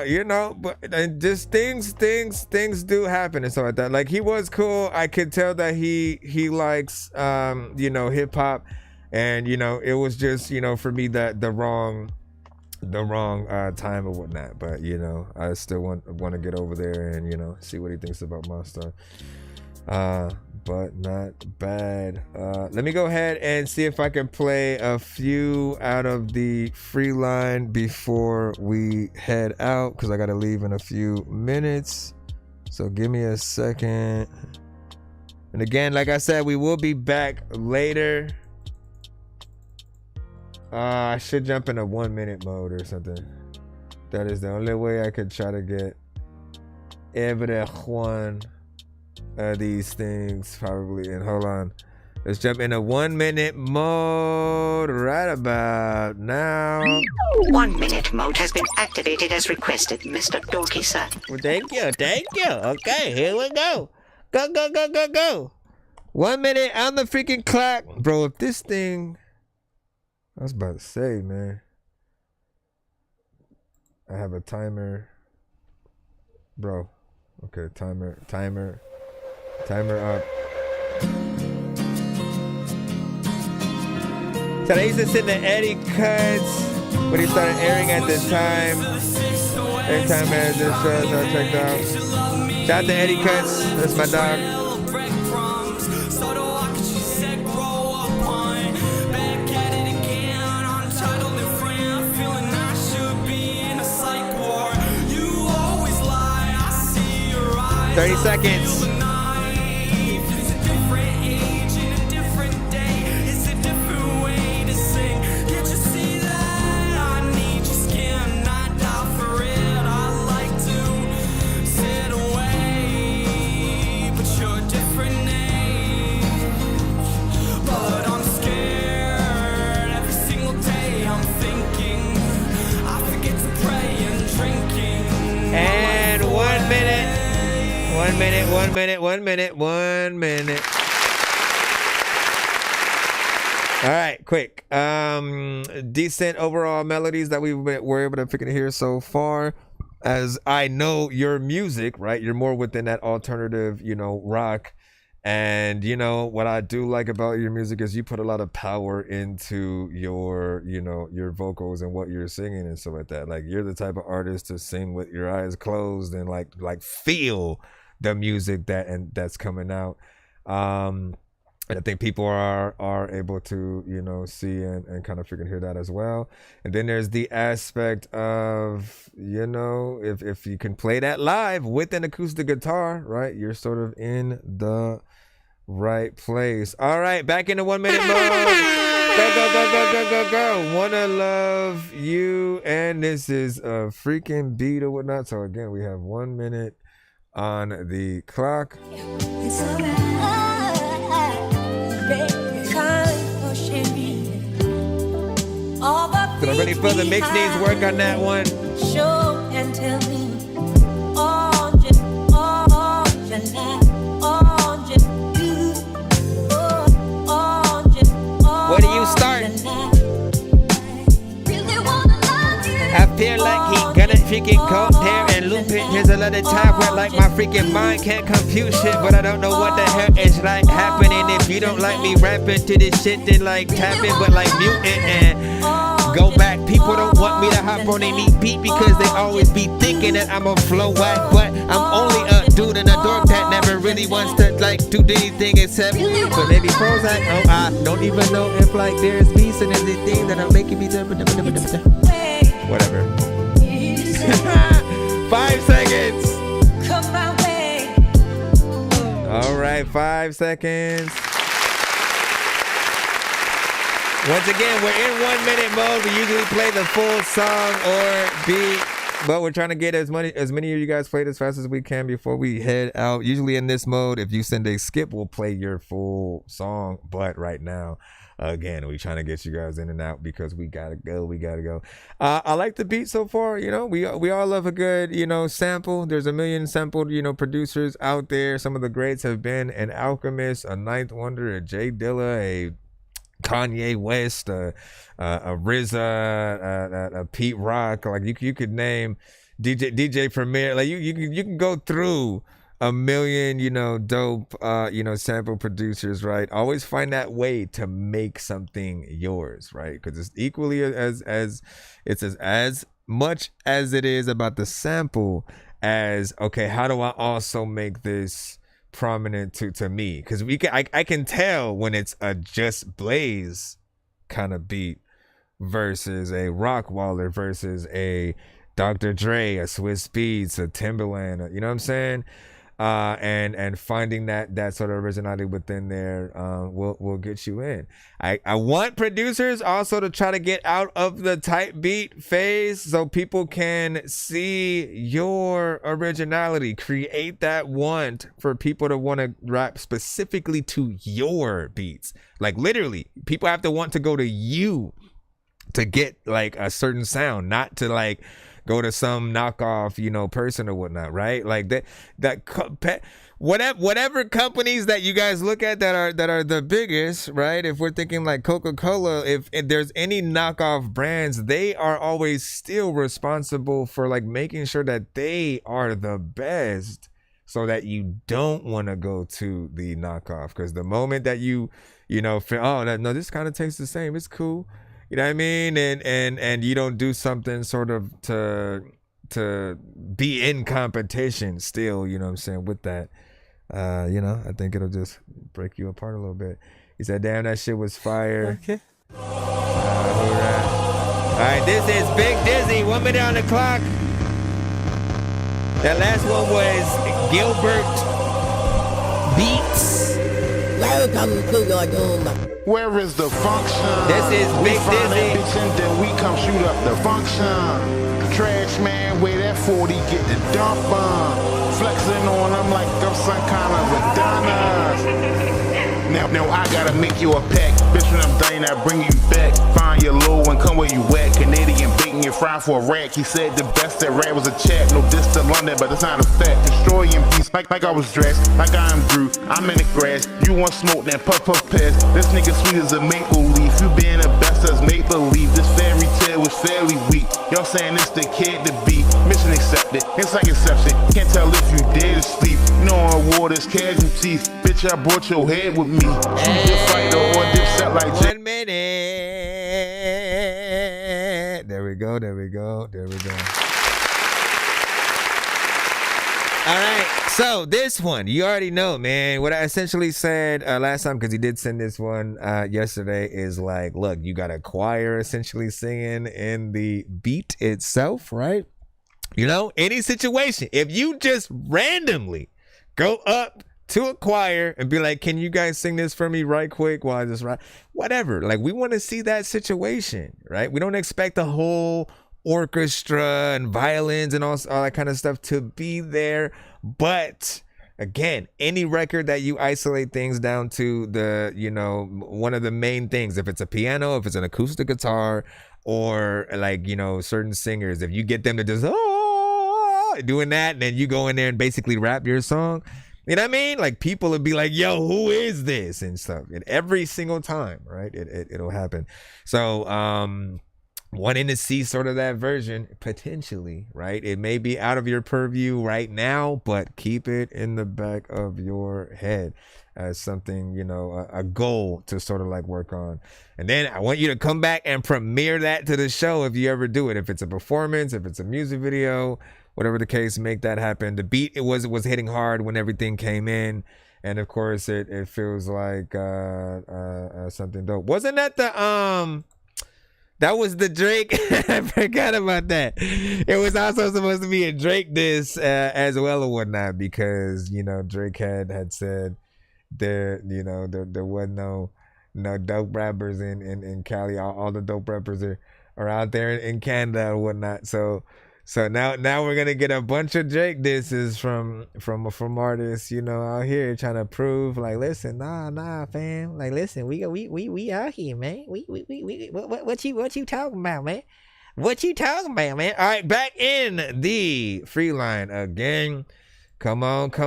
You know, but just things do happen and stuff like that. Like he was cool. I could tell that he likes you know, hip hop, and you know, it was just, you know, for me that the wrong time or whatnot. But you know, I still want to get over there and, you know, see what he thinks about my stuff. But not bad. Let me go ahead and see if I can play a few out of the free line before we head out, because I gotta leave in a few minutes. So give me a second. And again, like I said, we will be back later. I should jump in a 1 minute mode or something. That is the only way I could try to get every one of these things probably. And hold on, let's jump in a 1 minute mode right about now. 1 minute mode has been activated as requested, Mr. Dorky, sir. Well, thank you. Okay, here we go. Go. 1 minute on the freaking clock. Bro, if this thing, I was about to say, man, I have a timer, bro. Okay, timer up. So they used to send the Eddie cuts when he started airing at the time. Every time I had this show, so I checked out. Shout out to Eddie Cuts. That's my dog. – 30 seconds. One minute. All right, quick. Decent overall melodies that we were able to pick and hear so far. As I know your music, right? You're more within that alternative, you know, rock. And, you know, what I do like about your music is you put a lot of power into your, you know, your vocals and what you're singing and stuff like that. Like, you're the type of artist to sing with your eyes closed and like feel the music that's coming out. And I think people are able to, you know, see and kind of freaking hear that as well. And then there's the aspect of, you know, if you can play that live with an acoustic guitar, right, you're sort of in the right place. All right, back into 1 minute mode. Go. Wanna love you. And this is a freaking beat or whatnot. So again, we have 1 minute on the clock. It's So I'm ready for the mix needs work on that one. Show and tell me. Where do you start? I feel like he gonna freaking come there and loop it. Here's a lot of time where like my freaking mind can't compute shit, but I don't know what the hell is like happening. If you don't like me rapping to this shit, then like tap it, but like mute it and go back. People don't want me to hop on any beat because they always be thinking that I'm a flow whack, but I'm only a dude and a dork that never really wants to like do anything except for maybe Prozac. Oh, I don't even know if like there's beats and anything that are making me whatever. 5 seconds. All right, 5 seconds. Once again, we're in 1 minute mode. We usually play the full song or beat, but we're trying to get as many of you guys played as fast as we can before we head out. Usually in this mode, if you send a skip, we'll play your full song. But right now, again, we're trying to get you guys in and out because we gotta go. I like the beat so far. You know, we all love a good, you know, sample. There's a million sampled, you know, producers out there. Some of the greats have been an Alchemist, a Ninth Wonder, a Jay Dilla, a Kanye West, a RZA, a Pete Rock. Like you could name DJ Premier. Like you can go through a million, you know, dope, you know, sample producers, right? Always find that way to make something yours, right? Because it's equally as much as it is about the sample as, okay, how do I also make this prominent to me? Because I can tell when it's a Just Blaze kind of beat versus a Rockwaller versus a Dr. Dre, a Swiss Beats, a Timbaland, you know what I'm saying? And finding that sort of originality within there will get you in. I want producers also to try to get out of the type beat phase so people can see your originality. Create that want for people to want to rap specifically to your beats. Like literally, people have to want to go to you to get like a certain sound, not to like go to some knockoff, you know, person or whatnot, right? Like whatever companies that you guys look at that are the biggest, right? If we're thinking like Coca-Cola, if there's any knockoff brands, they are always still responsible for like making sure that they are the best, so that you don't want to go to the knockoff. Because the moment that you know, feel, oh no, this kind of tastes the same, it's cool. You know what I mean? And you don't do something sort of to be in competition still, you know what I'm saying, with that. You know, I think it'll just break you apart a little bit. He said, damn, that shit was fire. Okay. All right, this is Big Dizzy. 1 minute on the clock. That last one was Gilbert Beats. Where is the function? This is Big Dizzy. And then we come shoot up the function. Trash man, where that 40 get the dump on. Flexing on them like I'm some kind of Adonis. Now I gotta make you a pack. Bitch, when I'm done, I bring you back. Find your low and come where you at. Canadian bacon and fry for a rack. He said the best that rap was a chat. No diss to London, but that's not a fact. Destroy in peace, like I was dressed. Like I am Drew, I'm in the grass. You want smoke, then puff pass. This nigga sweet as a maple leaf. You being the best as make believe. This fairy tale was fairly weak. Y'all saying it's the kid to be. Mission accepted, it's like inception. Can't tell if you dead or sleep. No waters, casualties. Bitch, I brought your head with me. You just fight or dip set like 1 minute. There we go. All right, so this one, you already know, man. What I essentially said last time, because he did send this one yesterday, is like, look, you got a choir essentially singing in the beat itself, right? You know, any situation, if you just randomly go up to a choir and be like, can you guys sing this for me right quick while I just write? Whatever. Like, we want to see that situation, right? We don't expect the whole orchestra and violins and all that kind of stuff to be there. But again, any record that you isolate things down to the, you know, one of the main things, if it's a piano, if it's an acoustic guitar, or like, you know, certain singers, if you get them to just doing that, and then you go in there and basically rap your song, you know what I mean? Like, people would be like, yo, who is this? And stuff. And every single time, right? It'll happen. So, wanting to see sort of that version, potentially, right? It may be out of your purview right now, but keep it in the back of your head as something, you know, a goal to sort of like work on. And then I want you to come back and premiere that to the show if you ever do it. If it's a performance, if it's a music video, whatever the case, make that happen. The beat, it was hitting hard when everything came in. And of course, it feels like something dope. Wasn't that that was the Drake? I forgot about that. It was also supposed to be a Drake diss as well or whatnot, because, you know, Drake had said there wasn't no dope rappers in Cali. All the dope rappers are out there in Canada or whatnot. So now we're gonna get a bunch of Drake disses from artists, you know, out here trying to prove, like, listen, nah, fam, like, listen, we out here, man. We what you talking about, man? What you talking about, man? All right, back in the free line again. Come on. Can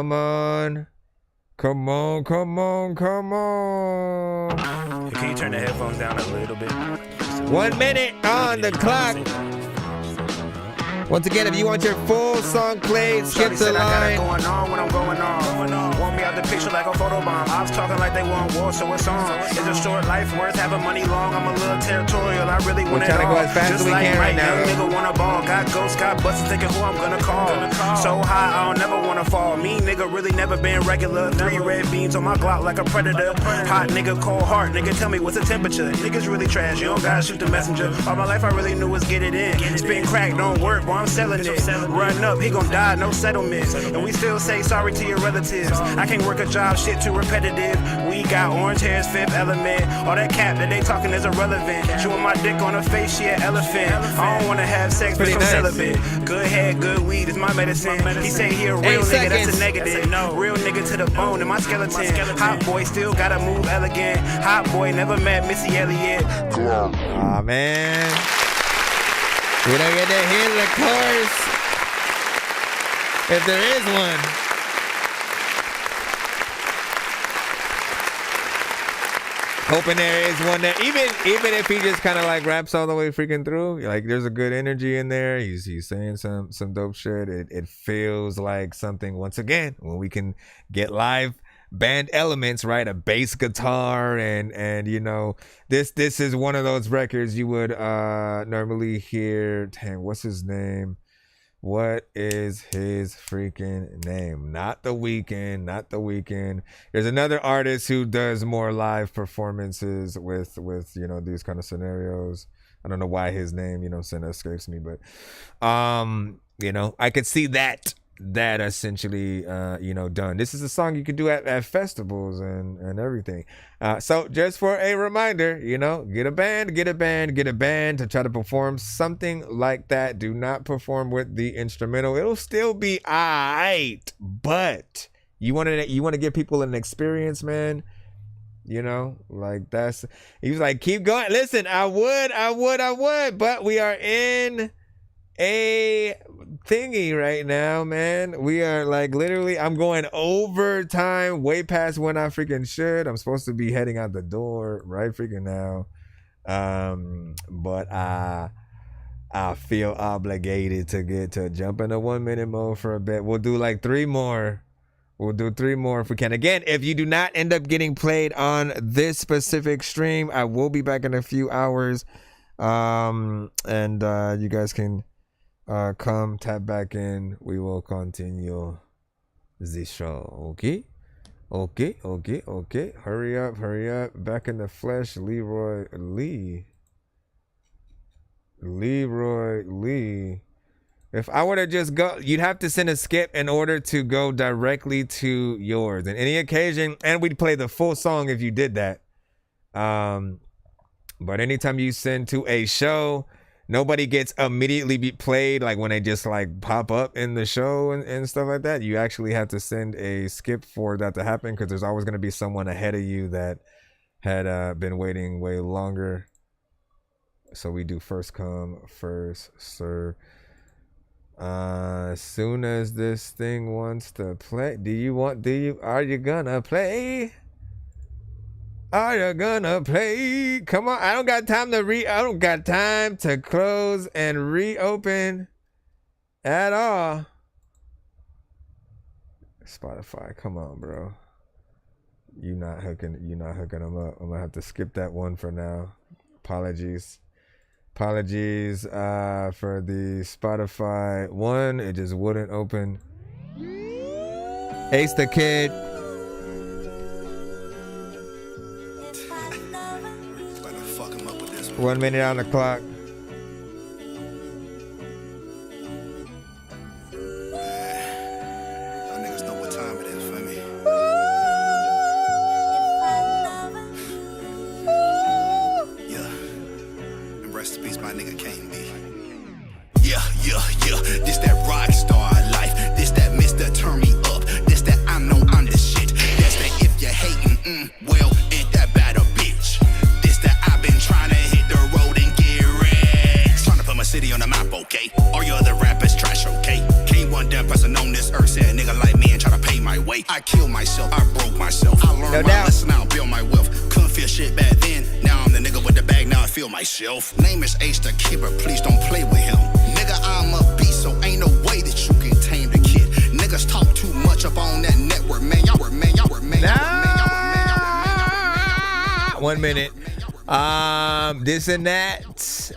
you turn the headphones down a little bit? 1 minute on the clock. Once again, if you want your full song played, skip the line. I got it going on when I'm going on. Want me out the picture like a photobomb. I was talking like they want war, so it's on. It's a short life worth having money long. I'm a little territorial. I really want it all. We're trying to go as fast as we can right now. Young nigga wanna ball. Got ghosts, got busts, thinking who I'm gonna call. So high, I don't never wanna fall. Me nigga really never been regular. 3 red beans on my Glock like a predator. Hot nigga, cold heart. Nigga, tell me what's the temperature. Niggas really trash. You don't gotta shoot the messenger. All my life I really knew was get it in. Spin crack, don't work, boy, I'm selling it. Run up, he gon' die, no settlement. And we still say sorry to your relatives. I can't work a job, shit too repetitive. We got orange hairs, Fifth Element. All that cap that they talking is irrelevant. Chewing my dick on her face, she an elephant. I don't wanna have sex, bitch, I'm celibate. Good head, good weed is my medicine. He say he a real nigga, that's a negative. Real nigga to the bone in my skeleton. Hot boy still gotta move elegant. Hot boy never met Missy Elliott. Aw, man. We don't get to hear the chorus, if there is one. Hoping there is one there. Even if he just kind of like raps all the way freaking through, like, there's a good energy in there. He's saying some dope shit. It feels like something, once again, when we can get live band elements, right? A bass guitar and you know, this is one of those records you would normally hear. Dang, what's his name? What is his freaking name? Not The Weeknd. There's another artist who does more live performances with you know, these kind of scenarios. I don't know why his name, you know, escapes me, but you know, I could see that essentially you know, done. This is a song you could do at festivals and everything. So just for a reminder, you know, get a band to try to perform something like that. Do not perform with the instrumental. It'll still be alright, but you want to give people an experience, man. You know, like, he was like, keep going. Listen, I would, but we are in a thingy right now, man. We are like, literally, I'm going overtime, way past when I freaking should. I'm supposed to be heading out the door right freaking now, but I feel obligated to jump into 1 minute mode for a bit. We'll do like 3 more. We'll do 3 more if we can. Again, if you do not end up getting played on this specific stream, I will be back in a few hours, and you guys can come tap back in. We will continue the show. Okay. Hurry up. Back in the flesh. Leroy Lee. If I were to just go, you'd have to send a skip in order to go directly to yours. And any occasion, and we'd play the full song if you did that. But anytime you send to a show, nobody gets immediately played like when they just like pop up in the show and stuff like that. You actually have to send a skip for that to happen because there's always going to be someone ahead of you that had been waiting way longer. So we do first come, first serve. As soon as this thing wants to play, are you gonna play? Are you gonna play? Come on, I don't got time to close and reopen at all. Spotify, come on, bro. You're not hooking them up. I'm gonna have to skip that one for now. Apologies for the Spotify one. It just wouldn't open. Ace the Kid. Better fuck him up with this 1 minute on the clock. Y'all niggas know what time it is for me. Yeah. And rest in peace, my nigga Kane B. Yeah. This that rock star life. This that Mr. Turn Me Up. This that I know I'm the shit. That's that if you're hating, well, ain't that bad a bitch. This that I've been trying to hit the road and get rich. Trying to put my city on the map, okay? All your other rappers trash, okay? Can't one damn person on this earth say a nigga like me and try to pay my way. I killed myself, I broke myself. I learned my lesson, I'll build my wealth. Couldn't feel shit back then. Now I'm the nigga with the bag, now I feel myself. Name is Ace the Kid, but please don't play with him. Nigga, I'm a beast, so ain't no way that you can tame the kid. Niggas talk too much up on that network, man. Y'all were 1 minute. This and that.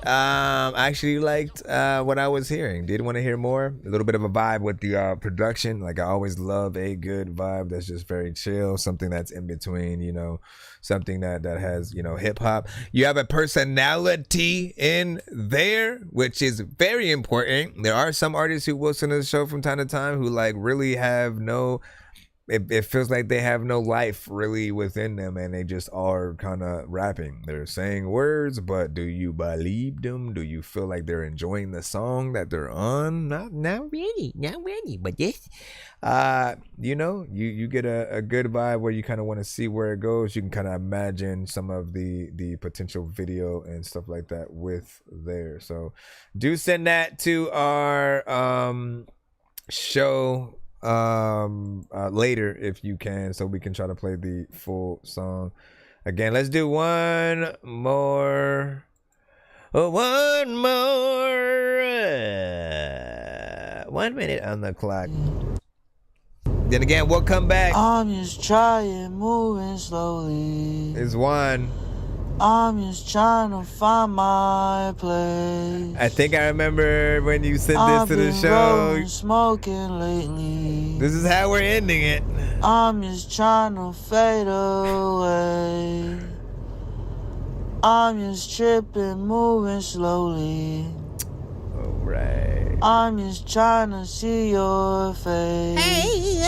I actually liked what I was hearing. Did want to hear more. A little bit of a vibe with the production. Like I always love a good vibe that's just very chill. Something that's in between, you know, something that has, you know, hip hop. You have a personality in there, which is very important. There are some artists who will listen to the show from time to time who like really have no. It feels like they have no life really within them and they just are kind of rapping. They're saying words, but do you believe them? Do you feel like they're enjoying the song that they're on? Not really, but this, you know, you get a good vibe where you kind of want to see where it goes. You can kind of imagine some of the potential video and stuff like that with there. So do send that to our show later if you can, so we can try to play the full song again. Let's do one more 1 minute on the clock. Then again, we'll come back. I'm just trying, moving slowly. Is one. I'm just trying to find my place. I think I remember when you sent this to the show. I've been smoking lately. This is how we're ending it. I'm just trying to fade away. I'm just tripping, moving slowly. Alright. I'm just trying to see your face. Hey,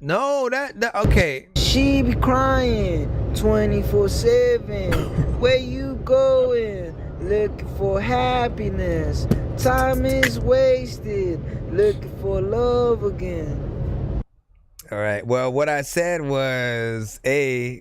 no, that okay. She be crying 24/7. Where you going? Looking for happiness. Time is wasted. Looking for love again. All right. Well, what I said was,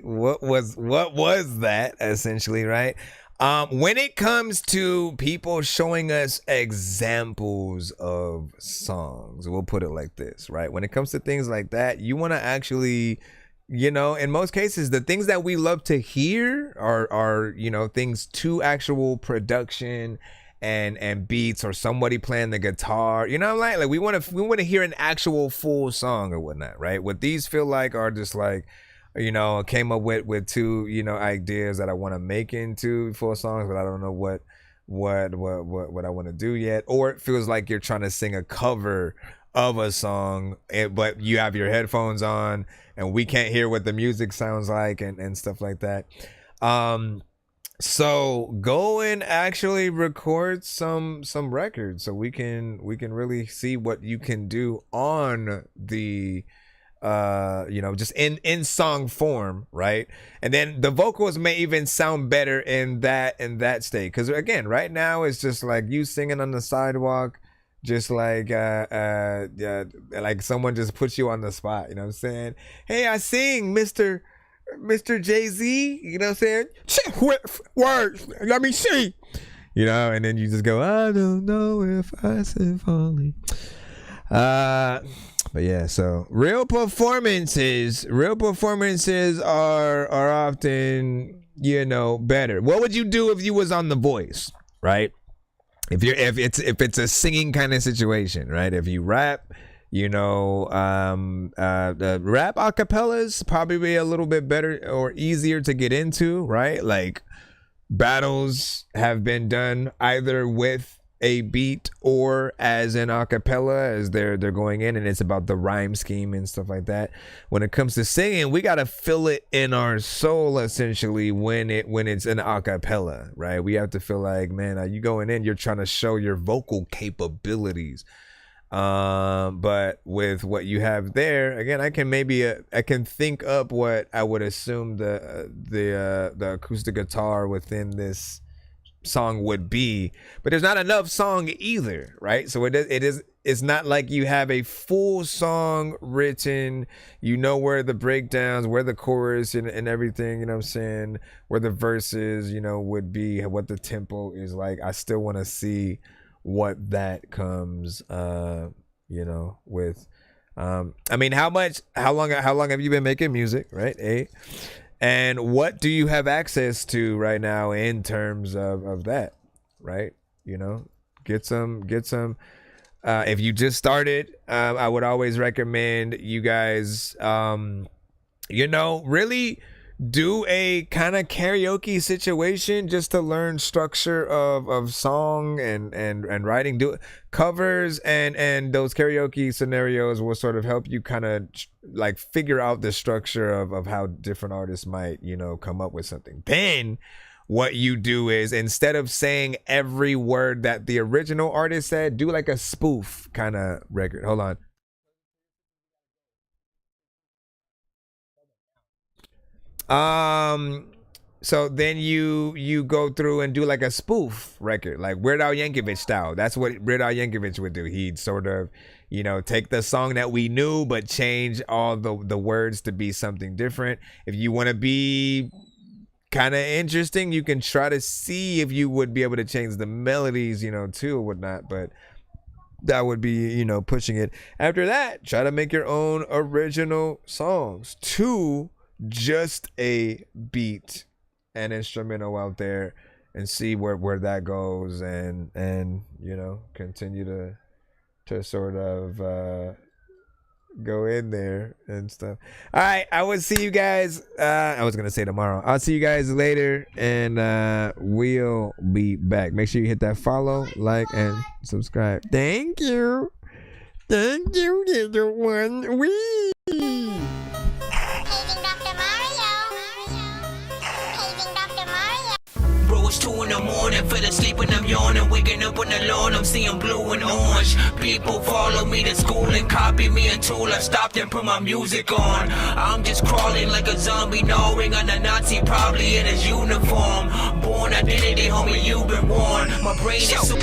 what was that essentially, right? When it comes to people showing us examples of songs, we'll put it like this, right? When it comes to things like that, you want to actually, you know, in most cases, the things that we love to hear are you know, things to actual production and beats or somebody playing the guitar, you know, like we want to hear an actual full song or whatnot, right? What these feel like are just like, you know, came up with two, you know, ideas that I want to make into full songs, but I don't know what I want to do yet. Or it feels like you're trying to sing a cover of a song, but you have your headphones on and we can't hear what the music sounds like and stuff like that. So go and actually record some records so we can really see what you can do on the just in song form, right? And then the vocals may even sound better in that state, because again, right now it's just like you singing on the sidewalk, just like like someone just puts you on the spot, you know what I'm saying? Hey, I sing, Mr. Jay-Z, you know what I'm saying? Words, let me see. You know, and then you just go, I don't know if I said falling. But yeah, so real performances are often, better. What would you do if you was on The Voice, right? If it's a singing kind of situation, right? If you rap, rap acapellas probably a little bit better or easier to get into, right? Like battles have been done either with a beat or as an acapella as they're going in, and it's about the rhyme scheme and stuff like that. When it comes to singing, we gotta feel it in our soul essentially when it's an acapella, right? We have to feel like, man, are you going in, you're trying to show your vocal capabilities. But with what you have there, again, I can think up what I would assume the acoustic guitar within this song would be, but there's not enough song either, right? So it's not like you have a full song written, where the breakdowns, where the chorus and everything, you know what I'm saying, where the verses, would be, what the tempo is like. I still want to see what that comes with I mean, how long have you been making music, right? And what do you have access to right now in terms of that, right? Get some if you just started, I would always recommend you guys really do a kind of karaoke situation just to learn structure of song and writing, do covers, and those karaoke scenarios will sort of help you kind of like figure out the structure of how different artists might come up with something. Then what you do is, instead of saying every word that the original artist said, do like a spoof kind of record. Hold on. So then you go through and do like a spoof record, like Weird Al Yankovic style. That's what Weird Al Yankovic would do. He'd sort of, take the song that we knew, but change all the words to be something different. If you want to be kind of interesting, you can try to see if you would be able to change the melodies, too, or whatnot. But that would be, pushing it. After that, try to make your own original songs to just a beat and instrumental out there, and see where that goes, and continue to sort of go in there and stuff. All right, I will see you guys. I was gonna say tomorrow. I'll see you guys later, and we'll be back. Make sure you hit that follow, like, and subscribe. Thank you, little one. Wee. It's 2 in the morning, fell asleep and I'm yawning, waking up on the lawn, I'm seeing blue and orange. People follow me to school and copy me until I stopped and put my music on. I'm just crawling like a zombie, gnawing on a Nazi, probably in his uniform. Born identity, homie, you've been warned. My brain is so